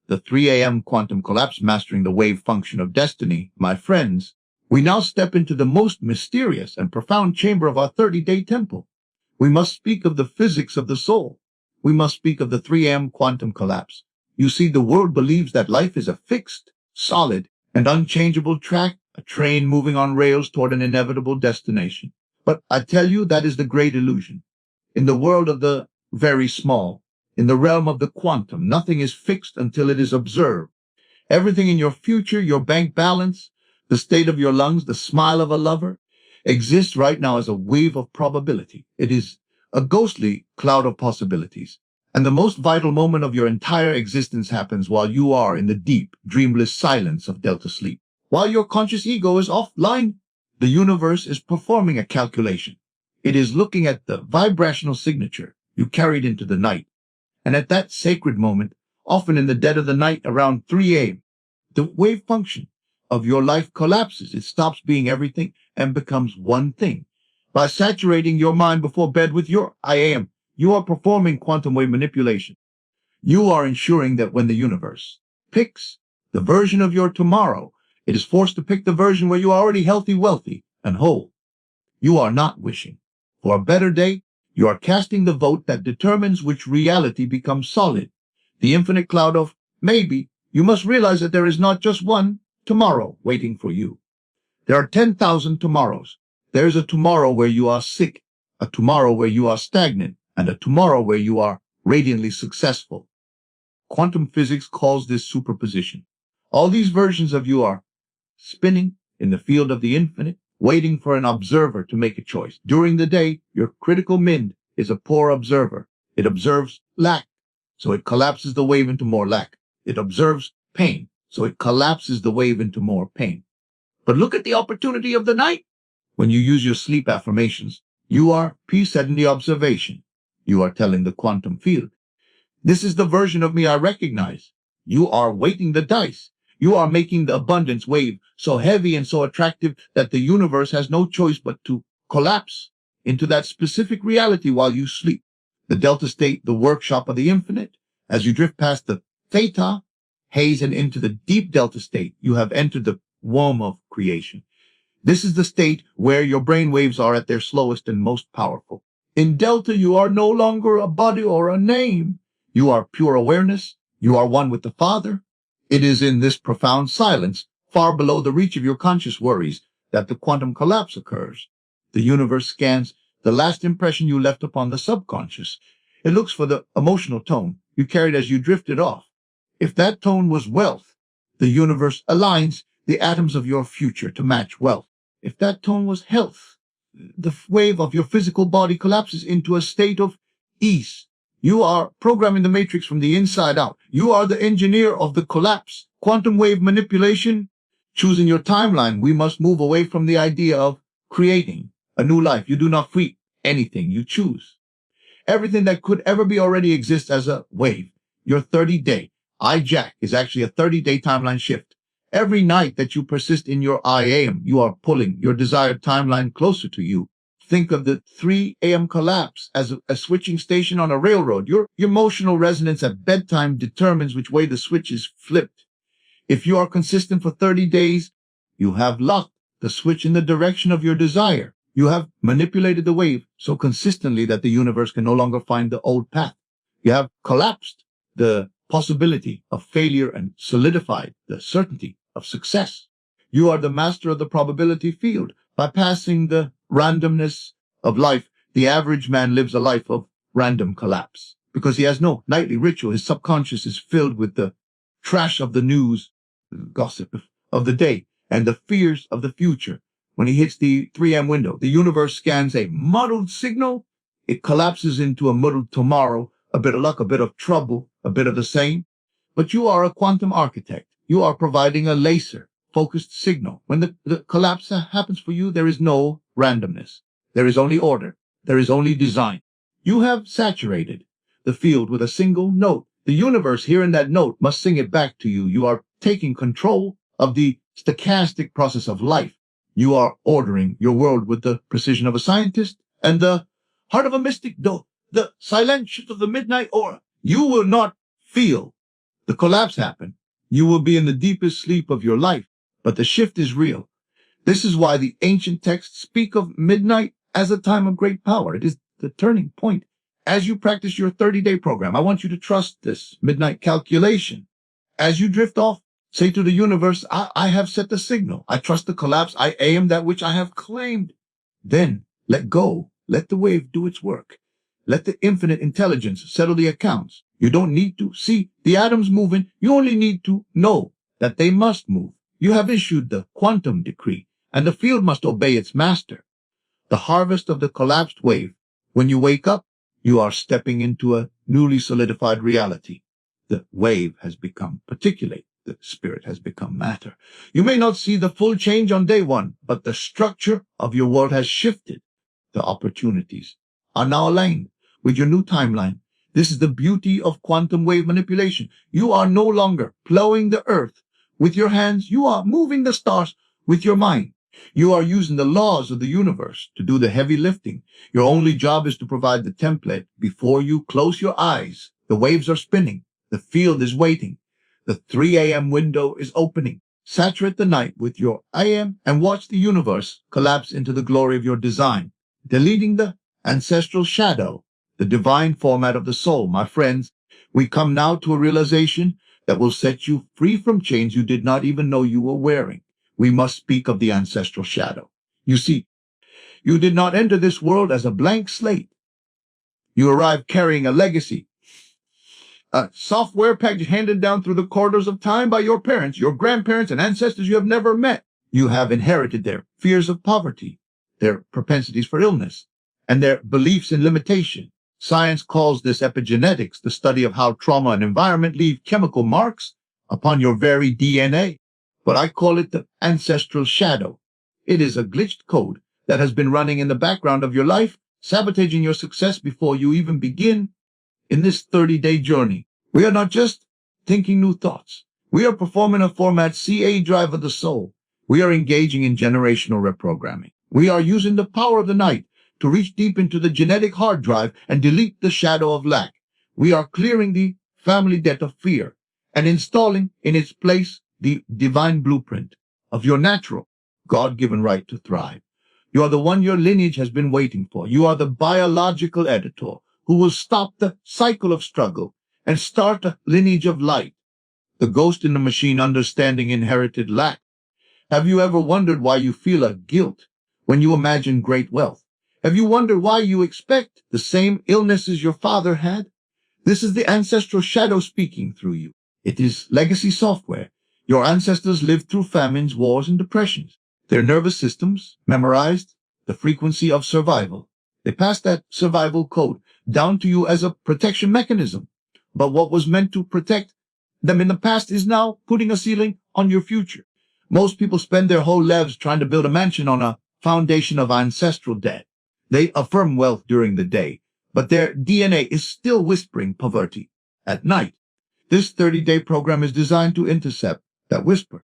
The 3 a.m. quantum collapse, mastering the wave function of destiny. My friends, we now step into the most mysterious and profound chamber of our 30-day temple. We must speak of the physics of the soul. We must speak of the 3 a.m. quantum collapse. You see, the world believes that life is a fixed, solid, and unchangeable track, a train moving on rails toward an inevitable destination. But I tell you, that is the great illusion. In the world of the very small, in the realm of the quantum, nothing is fixed until it is observed. Everything in your future, your bank balance, the state of your lungs, the smile of a lover, exists right now as a wave of probability. It is a ghostly cloud of possibilities. And the most vital moment of your entire existence happens while you are in the deep, dreamless silence of delta sleep. While your conscious ego is offline, the universe is performing a calculation. It is looking at the vibrational signature you carried into the night. And at that sacred moment, often in the dead of the night around 3 a.m., the wave function of your life collapses. It stops being everything and becomes one thing. By saturating your mind before bed with your I am, you are performing quantum wave manipulation. You are ensuring that when the universe picks the version of your tomorrow, it is forced to pick the version where you are already healthy, wealthy, and whole. You are not wishing for a better day. You are casting the vote that determines which reality becomes solid. The infinite cloud of maybe. You must realize that there is not just one tomorrow waiting for you. There are 10,000 tomorrows. There is a tomorrow where you are sick, a tomorrow where you are stagnant, and a tomorrow where you are radiantly successful. Quantum physics calls this superposition. All these versions of you are spinning in the field of the infinite, waiting for an observer to make a choice. During the day, your critical mind is a poor observer. It observes lack, so it collapses the wave into more lack. It observes pain, so it collapses the wave into more pain. But look at the opportunity of the night. When you use your sleep affirmations, you are presetting the observation. You are telling the quantum field, this is the version of me I recognize. You are weighting the dice. You are making the abundance wave so heavy and so attractive that the universe has no choice but to collapse into that specific reality while you sleep. The delta state, the workshop of the infinite, as you drift past the theta, haze, and into the deep delta state, you have entered the womb of creation. This is the state where your brain waves are at their slowest and most powerful. In delta, you are no longer a body or a name. You are pure awareness. You are one with the Father. It is in this profound silence, far below the reach of your conscious worries, that the quantum collapse occurs. The universe scans the last impression you left upon the subconscious. It looks for the emotional tone you carried as you drifted off. If that tone was wealth, the universe aligns the atoms of your future to match wealth. If that tone was health, the wave of your physical body collapses into a state of ease. You are programming the matrix from the inside out. You are the engineer of the collapse. Quantum wave manipulation, choosing your timeline. We must move away from the idea of creating a new life. You do not create anything. You choose. Everything that could ever be already exists as a wave. Your 30-day hijack is actually a 30-day timeline shift. Every night that you persist in your I am, you are pulling your desired timeline closer to you. Think of the 3 a.m. collapse as a switching station on a railroad. Your emotional resonance at bedtime determines which way the switch is flipped. If you are consistent for 30 days, you have locked the switch in the direction of your desire. You have manipulated the wave so consistently that the universe can no longer find the old path. You have collapsed the possibility of failure and solidified the certainty of success. You are the master of the probability field. By passing the randomness of life, the average man lives a life of random collapse. Because he has no nightly ritual, his subconscious is filled with the trash of the news, the gossip of the day, and the fears of the future. When he hits the 3 a.m. window, the universe scans a muddled signal. It collapses into a muddled tomorrow, a bit of luck, a bit of trouble, a bit of the same. But you are a quantum architect. You are providing a laser-focused signal. When the collapse happens for you, there is no randomness. There is only order. There is only design. You have saturated the field with a single note. The universe hearing that note must sing it back to you. You are taking control of the stochastic process of life. You are ordering your world with the precision of a scientist and the heart of a mystic, the silent shift of the midnight aura. You will not feel the collapse happen. You will be in the deepest sleep of your life, but the shift is real. This is why the ancient texts speak of midnight as a time of great power. It is the turning point. As you practice your 30-day program, I want you to trust this midnight calculation. As you drift off, say to the universe, I have set the signal. I trust the collapse. I am that which I have claimed. Then let go. Let the wave do its work. Let the infinite intelligence settle the accounts. You don't need to see the atoms moving. You only need to know that they must move. You have issued the quantum decree, and the field must obey its master. The harvest of the collapsed wave. When you wake up, you are stepping into a newly solidified reality. The wave has become particulate. The spirit has become matter. You may not see the full change on day one, but the structure of your world has shifted. The opportunities are now aligned with your new timeline. This is the beauty of quantum wave manipulation. You are no longer plowing the earth with your hands. You are moving the stars with your mind. You are using the laws of the universe to do the heavy lifting. Your only job is to provide the template. Before you close your eyes, the waves are spinning. The field is waiting. The 3 a.m. window is opening. Saturate the night with your I am and watch the universe collapse into the glory of your design, deleting the ancestral shadow, the divine format of the soul. My friends, we come now to a realization that will set you free from chains you did not even know you were wearing. We must speak of the ancestral shadow. You see, you did not enter this world as a blank slate. You arrived carrying a legacy, a software package handed down through the corridors of time by your parents, your grandparents, and ancestors you have never met. You have inherited their fears of poverty, their propensities for illness, and their beliefs in limitation. Science calls this epigenetics, the study of how trauma and environment leave chemical marks upon your very DNA. But I call it the ancestral shadow. It is a glitched code that has been running in the background of your life, sabotaging your success before you even begin. In this 30-day journey, we are not just thinking new thoughts. We are performing a format CA drive of the soul. We are engaging in generational reprogramming. We are using the power of the night to reach deep into the genetic hard drive and delete the shadow of lack. We are clearing the family debt of fear and installing in its place the divine blueprint of your natural, God-given right to thrive. You are the one your lineage has been waiting for. You are the biological editor who will stop the cycle of struggle and start a lineage of light. The ghost in the machine understanding inherited lack. Have you ever wondered why you feel a guilt when you imagine great wealth? Have you wondered why you expect the same illnesses your father had? This is the ancestral shadow speaking through you. It is legacy software. Your ancestors lived through famines, wars, and depressions. Their nervous systems memorized the frequency of survival. They passed that survival code down to you as a protection mechanism. But what was meant to protect them in the past is now putting a ceiling on your future. Most people spend their whole lives trying to build a mansion on a foundation of ancestral debt. They affirm wealth during the day, but their DNA is still whispering poverty at night. This 30-day program is designed to intercept that whisper.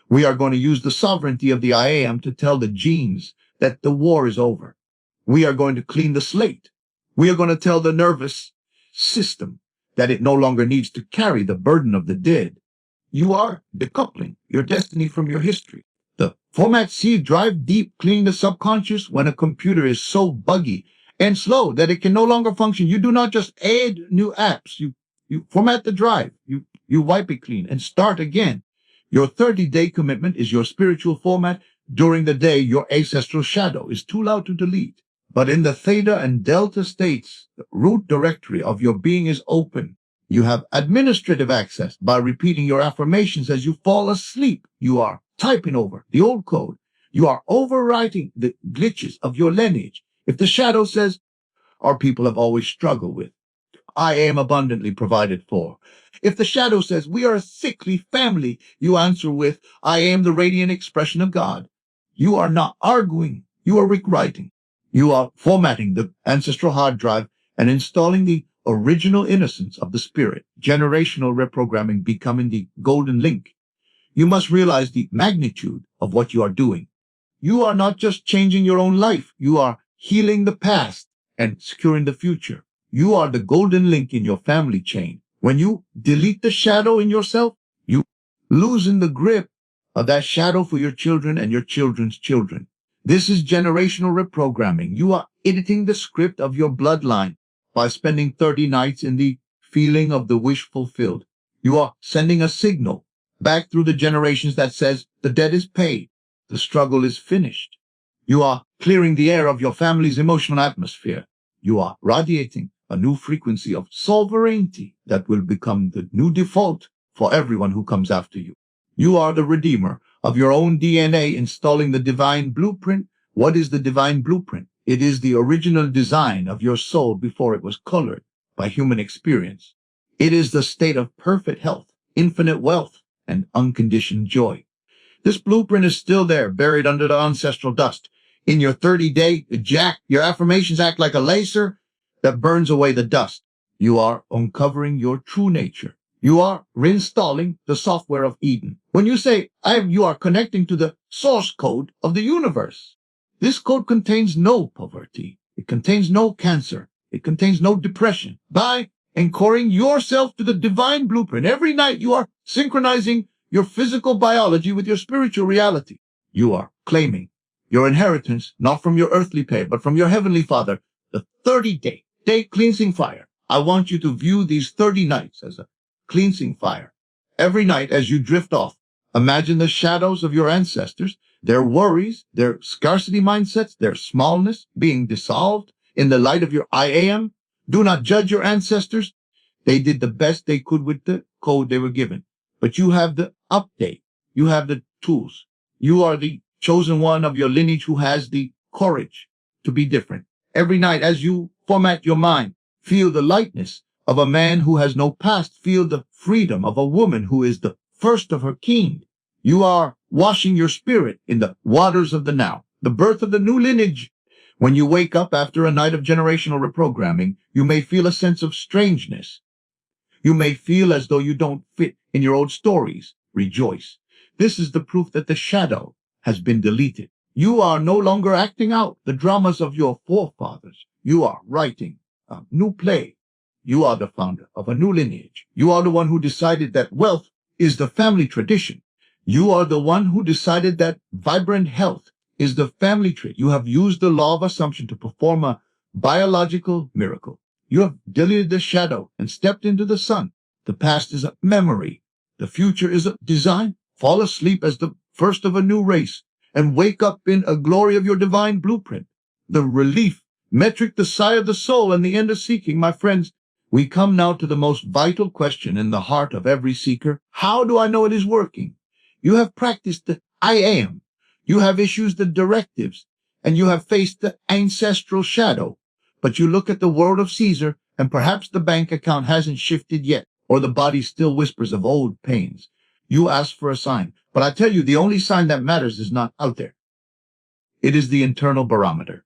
We are going to use the sovereignty of the I am to tell the genes that the war is over. We are going to clean the slate. We are going to tell the nervous system that it no longer needs to carry the burden of the dead. You are decoupling your destiny from your history. The format C drive deep, cleaning the subconscious. When a computer is so buggy and slow that it can no longer function, you do not just add new apps. You format the drive. You wipe it clean and start again. Your 30-day commitment is your spiritual format. During the day, your ancestral shadow is too loud to delete. But in the theta and delta states, the root directory of your being is open. You have administrative access by repeating your affirmations as you fall asleep. You are typing over the old code. You are overwriting the glitches of your lineage. If the shadow says, our people have always struggled with, I am abundantly provided for. If the shadow says, we are a sickly family, you answer with, I am the radiant expression of God. You are not arguing. You are rewriting. You are formatting the ancestral hard drive and installing the original innocence of the spirit. Generational reprogramming becoming the golden link. You must realize the magnitude of what you are doing. You are not just changing your own life. You are healing the past and securing the future. You are the golden link in your family chain. When you delete the shadow in yourself, you loosen the grip of that shadow for your children and your children's children. This is generational reprogramming. You are editing the script of your bloodline by spending 30 nights in the feeling of the wish fulfilled. You are sending a signal back through the generations that says the debt is paid, the struggle is finished. You are clearing the air of your family's emotional atmosphere. You are radiating a new frequency of sovereignty that will become the new default for everyone who comes after you. You are the redeemer of your own DNA, installing the divine blueprint. What is the divine blueprint? It is the original design of your soul before it was colored by human experience. It is the state of perfect health, infinite wealth, and unconditioned joy. This blueprint is still there, buried under the ancestral dust. In your 30-day jack, your affirmations act like a laser that burns away the dust. You are uncovering your true nature. You are reinstalling the software of Eden. When you say, you are connecting to the source code of the universe. This code contains no poverty. It contains no cancer. It contains no depression. By anchoring yourself to the divine blueprint, every night you are synchronizing your physical biology with your spiritual reality. You are claiming your inheritance, not from your earthly parent, but from your heavenly Father, the 30-day cleansing fire. I want you to view these 30 nights as a cleansing fire. Every night as you drift off, imagine the shadows of your ancestors, their worries, their scarcity mindsets, their smallness being dissolved in the light of your I am. Do not judge your ancestors. They did the best they could with the code they were given. But you have the update. You have the tools. You are the chosen one of your lineage who has the courage to be different. Every night as you format your mind, feel the lightness of a man who has no past. Feel the freedom of a woman who is the first of her kind. You are washing your spirit in the waters of the now, the birth of the new lineage. When you wake up after a night of generational reprogramming, you may feel a sense of strangeness. You may feel as though you don't fit in your old stories. Rejoice. This is the proof that the shadow has been deleted. You are no longer acting out the dramas of your forefathers. You are writing a new play. You are the founder of a new lineage. You are the one who decided that wealth is the family tradition. You are the one who decided that vibrant health is the family trait. You have used the law of assumption to perform a biological miracle. You have deleted the shadow and stepped into the sun. The past is a memory. The future is a design. Fall asleep as the first of a new race and wake up in a glory of your divine blueprint. The relief metric, the sigh of the soul, and the end of seeking. My friends, we come now to the most vital question in the heart of every seeker. How do I know it is working? You have practiced the I am. You have issued the directives, and you have faced the ancestral shadow. But you look at the world of Caesar, and perhaps the bank account hasn't shifted yet, or the body still whispers of old pains. You ask for a sign, but I tell you, the only sign that matters is not out there. It is the internal barometer.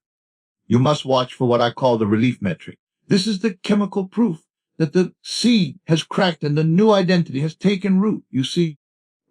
You must watch for what I call the relief metric. This is the chemical proof that the seed has cracked and the new identity has taken root. You see,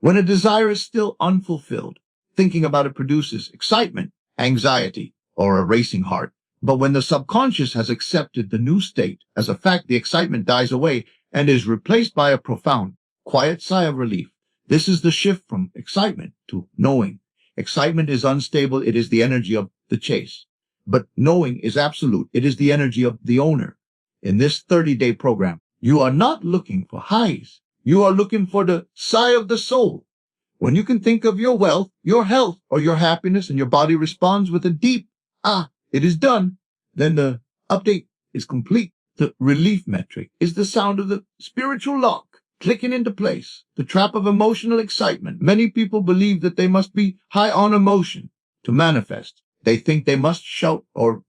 when a desire is still unfulfilled, thinking about it produces excitement, anxiety, or a racing heart. But when the subconscious has accepted the new state as a fact, the excitement dies away and is replaced by a profound, quiet sigh of relief. This is the shift from excitement to knowing. Excitement is unstable. It is the energy of the chase. But knowing is absolute. It is the energy of the owner. In this 30-day program, you are not looking for highs. You are looking for the sigh of the soul. When you can think of your wealth, your health, or your happiness, and your body responds with a deep, it is done, then the update is complete. The relief metric is the sound of the spiritual lock clicking into place, the trap of emotional excitement. Many people believe that they must be high on emotion to manifest. They think they must shout or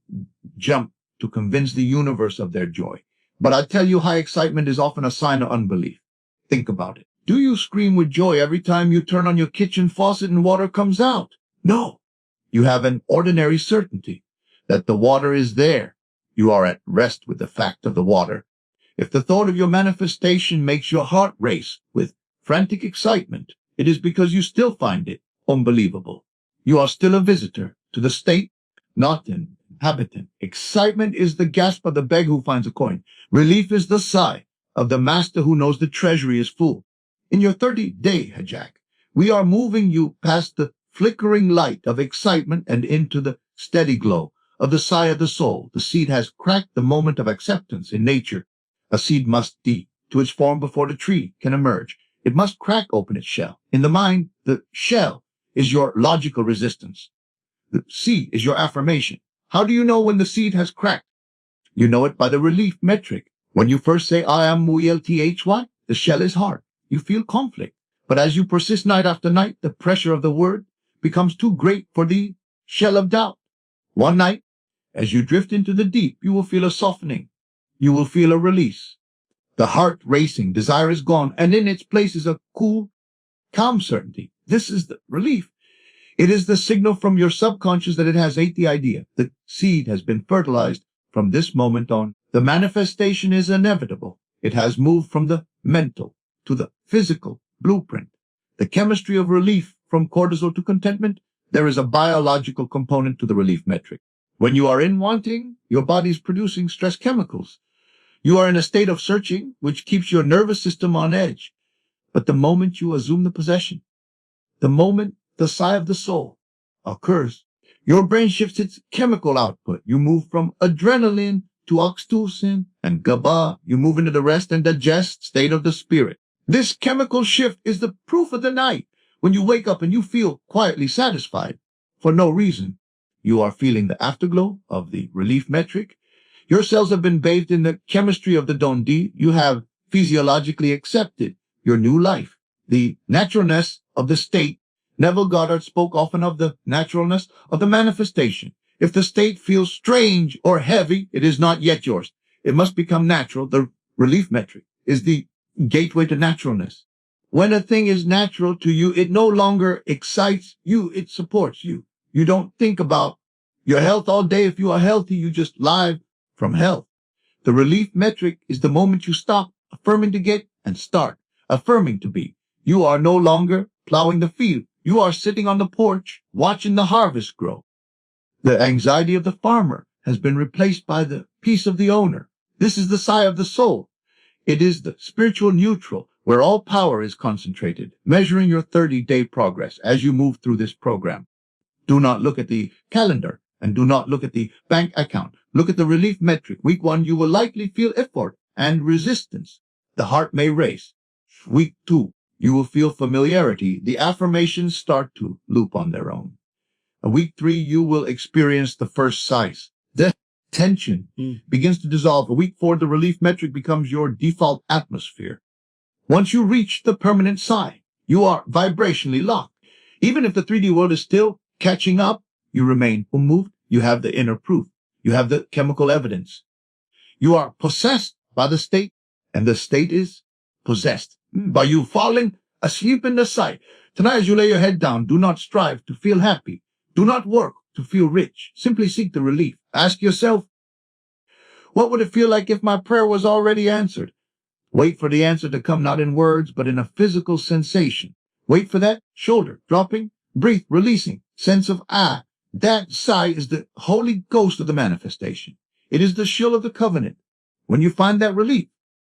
jump to convince the universe of their joy. But I tell you, high excitement is often a sign of unbelief. Think about it. Do you scream with joy every time you turn on your kitchen faucet and water comes out? No. You have an ordinary certainty that the water is there. You are at rest with the fact of the water. If the thought of your manifestation makes your heart race with frantic excitement, it is because you still find it unbelievable. You are still a visitor to the state, not an inhabitant. Excitement is the gasp of the beggar who finds a coin. Relief is the sigh of the master who knows the treasury is full. In your 30-day hijack, we are moving you past the flickering light of excitement and into the steady glow of the sigh of the soul. The seed has cracked the moment of acceptance in nature. A seed must deep to its form before the tree can emerge. It must crack open its shell. In the mind, the shell is your logical resistance. The seed is your affirmation. How do you know when the seed has cracked? You know it by the relief metric. When you first say, I am multhy, the shell is hard. You feel conflict. But as you persist night after night, the pressure of the word becomes too great for the shell of doubt. One night, as you drift into the deep, you will feel a softening. You will feel a release. The heart racing, desire is gone, and in its place is a cool, calm certainty. This is the relief. It is the signal from your subconscious that it has ate the idea. The seed has been fertilized from this moment on. The manifestation is inevitable. It has moved from the mental to the physical blueprint. The chemistry of relief from cortisol to contentment, there is a biological component to the relief metric. When you are in wanting, your body is producing stress chemicals. You are in a state of searching, which keeps your nervous system on edge. But the moment you assume the possession, the moment the sigh of the soul occurs, your brain shifts its chemical output. You move from adrenaline to oxytocin and GABA. You move into the rest and digest state of the spirit. This chemical shift is the proof of the night. When you wake up and you feel quietly satisfied for no reason, you are feeling the afterglow of the relief metric. Your cells have been bathed in the chemistry of the Don D. You have physiologically accepted your new life, the naturalness of the state. Neville Goddard spoke often of the naturalness of the manifestation. If the state feels strange or heavy, it is not yet yours. It must become natural. The relief metric is the gateway to naturalness. When a thing is natural to you, it no longer excites you, it supports you. You don't think about your health all day. If you are healthy, you just live from health. The relief metric is the moment you stop affirming to get and start affirming to be. You are no longer plowing the field. You are sitting on the porch watching the harvest grow. The anxiety of the farmer has been replaced by the peace of the owner. This is the sigh of the soul. It is the spiritual neutral where all power is concentrated, measuring your 30-day progress as you move through this program. Do not look at the calendar and do not look at the bank account. Look at the relief metric. Week 1, you will likely feel effort and resistance. The heart may race. Week 2, you will feel familiarity. The affirmations start to loop on their own. Week 3, you will experience the first sighs. The tension begins to dissolve. Week 4, the relief metric becomes your default atmosphere. Once you reach the permanent sigh, you are vibrationally locked. Even if the 3D world is still catching up, you remain unmoved. You have the inner proof. You have the chemical evidence. You are possessed by the state, and the state is possessed by you falling asleep in the sight. Tonight, as you lay your head down, do not strive to feel happy. Do not work to feel rich. Simply seek the relief. Ask yourself, what would it feel like if my prayer was already answered? Wait for the answer to come not in words, but in a physical sensation. Wait for that shoulder dropping, breath releasing, sense of That sigh is the Holy Ghost of the manifestation. It is the shield of the covenant. When you find that relief,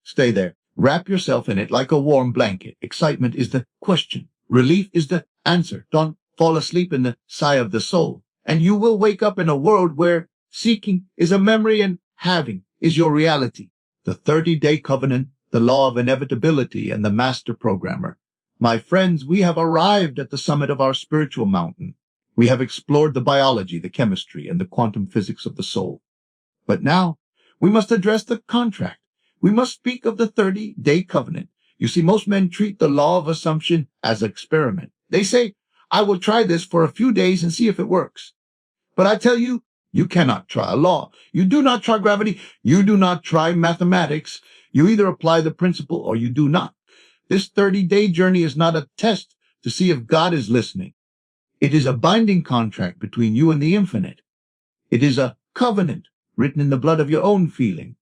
stay there. Wrap yourself in it like a warm blanket. Excitement is the question. Relief is the answer. Don't fall asleep in the sigh of the soul. And you will wake up in a world where seeking is a memory and having is your reality. The 30-day covenant, the law of inevitability, and the master programmer. My friends, we have arrived at the summit of our spiritual mountain. We have explored the biology, the chemistry, and the quantum physics of the soul. But now, we must address the contract. We must speak of the 30-day covenant. You see, most men treat the law of assumption as an experiment. They say, I will try this for a few days and see if it works. But I tell you, you cannot try a law. You do not try gravity. You do not try mathematics. You either apply the principle or you do not. This 30-day journey is not a test to see if God is listening. It is a binding contract between you and the infinite. It is a covenant written in the blood of your own feeling.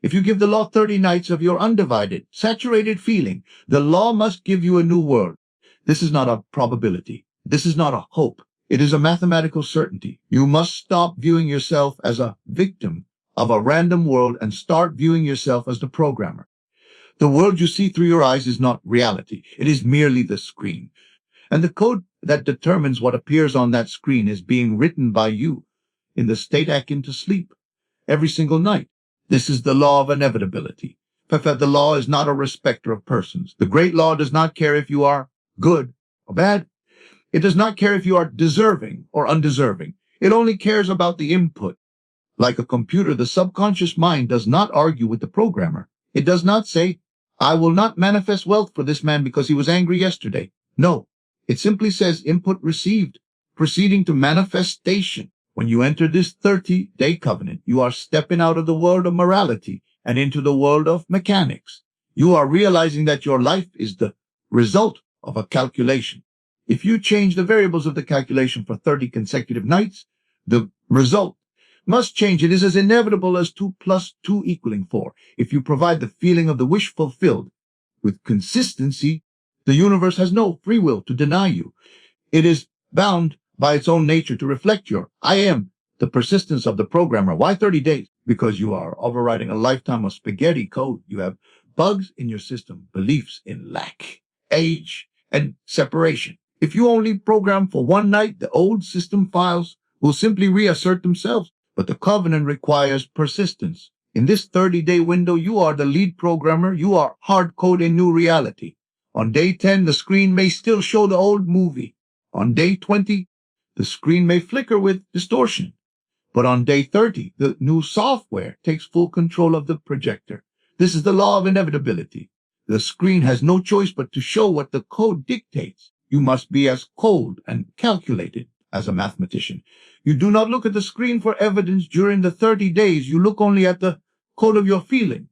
If you give the law 30 nights of your undivided, saturated feeling, the law must give you a new world. This is not a probability. This is not a hope. It is a mathematical certainty. You must stop viewing yourself as a victim of a random world and start viewing yourself as the programmer. The world you see through your eyes is not reality. It is merely the screen. And the code that determines what appears on that screen is being written by you in the state akin to sleep every single night. This is the law of inevitability. The law is not a respecter of persons. The great law does not care if you are good or bad. It does not care if you are deserving or undeserving. It only cares about the input. Like a computer, the subconscious mind does not argue with the programmer. It does not say, I will not manifest wealth for this man because he was angry yesterday. No, it simply says input received, proceeding to manifestation. When you enter this 30-day covenant, you are stepping out of the world of morality and into the world of mechanics. You are realizing that your life is the result of a calculation. If you change the variables of the calculation for 30 consecutive nights, the result must change. It is as inevitable as 2 + 2 = 4. If you provide the feeling of the wish fulfilled, with consistency, the universe has no free will to deny you. It is bound by its own nature to reflect your I am, the persistence of the programmer. Why 30 days? Because you are overriding a lifetime of spaghetti code. You have bugs in your system, beliefs in lack, age, and separation. If you only program for one night, the old system files will simply reassert themselves. But the covenant requires persistence. In this 30-day window, you are the lead programmer. You are hard-coding new reality. On day 10, the screen may still show the old movie. On day 20, the screen may flicker with distortion. But on day 30, the new software takes full control of the projector. This is the law of inevitability. The screen has no choice but to show what the code dictates. You must be as cold and calculated as a mathematician. You do not look at the screen for evidence during the 30 days. You look only at the code of your feeling.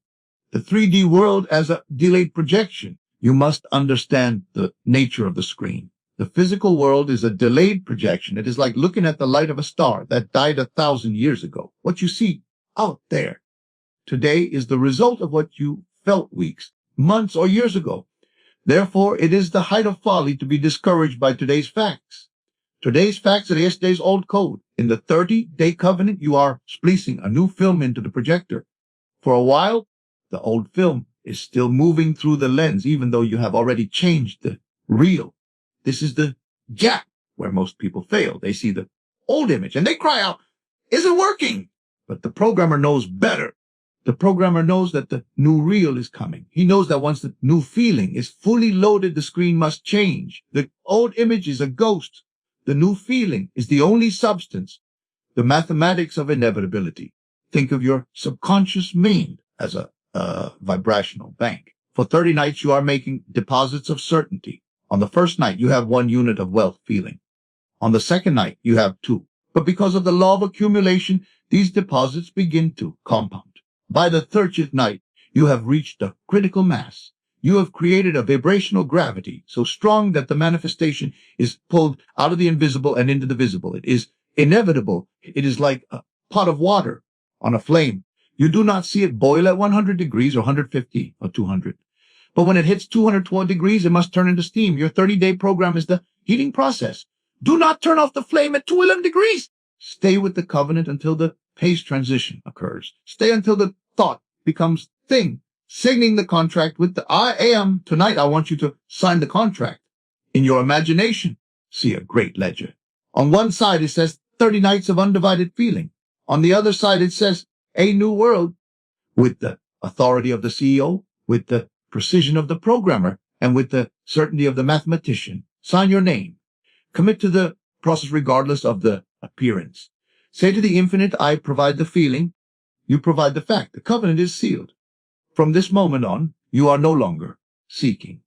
The 3D world as a delayed projection. You must understand the nature of the screen. The physical world is a delayed projection. It is like looking at the light of a star that died 1,000 years ago. What you see out there today is the result of what you felt weeks, months, or years ago. Therefore, it is the height of folly to be discouraged by today's facts. Today's facts are yesterday's old code. In the 30-day covenant, you are splicing a new film into the projector. For a while, the old film is still moving through the lens, even though you have already changed the reel. This is the gap where most people fail. They see the old image and they cry out, "Isn't working!" But the programmer knows better. The programmer knows that the new reel is coming. He knows that once the new feeling is fully loaded, the screen must change. The old image is a ghost. The new feeling is the only substance. The mathematics of inevitability. Think of your subconscious mind as a vibrational bank. For 30 nights, you are making deposits of certainty. On the first night, you have 1 unit of wealth feeling. On the second night, you have 2. But because of the law of accumulation, these deposits begin to compound. By the 30th night, you have reached a critical mass. You have created a vibrational gravity so strong that the manifestation is pulled out of the invisible and into the visible. It is inevitable. It is like a pot of water on a flame. You do not see it boil at 100 degrees or 150 or 200. But when it hits 212 degrees, it must turn into steam. Your 30-day program is the heating process. Do not turn off the flame at 211 degrees. Stay with the covenant until the phase transition occurs. Stay until the thought becomes thing. Signing the contract with the I am. Tonight, I want you to sign the contract. In your imagination, see a great ledger. On one side, it says 30 nights of undivided feeling. On the other side, it says a new world with the authority of the CEO, with the precision of the programmer, and with the certainty of the mathematician. Sign your name. Commit to the process regardless of the appearance. Say to the infinite, I provide the feeling. You provide the fact. The covenant is sealed. From this moment on, you are no longer seeking.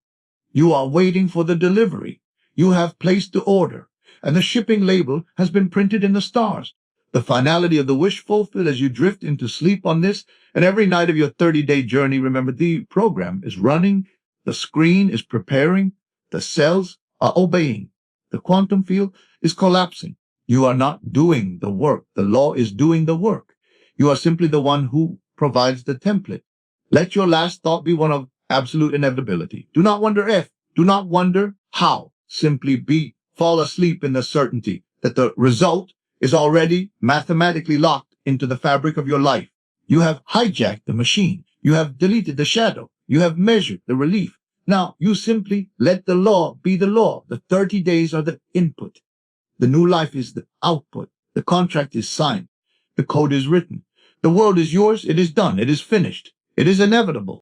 You are waiting for the delivery. You have placed the order, and the shipping label has been printed in the stars. The finality of the wish fulfilled as you drift into sleep on this, and every night of your 30-day journey, remember the program is running, the screen is preparing, the cells are obeying, the quantum field is collapsing. You are not doing the work. The law is doing the work. You are simply the one who provides the template. Let your last thought be one of absolute inevitability. Do not wonder if, do not wonder how. Simply be, fall asleep in the certainty that the result is already mathematically locked into the fabric of your life. You have hijacked the machine. You have deleted the shadow. You have measured the relief. Now, you simply let the law be the law. The 30 days are the input. The new life is the output. The contract is signed. The code is written. The world is yours. It is done. It is finished. It is inevitable.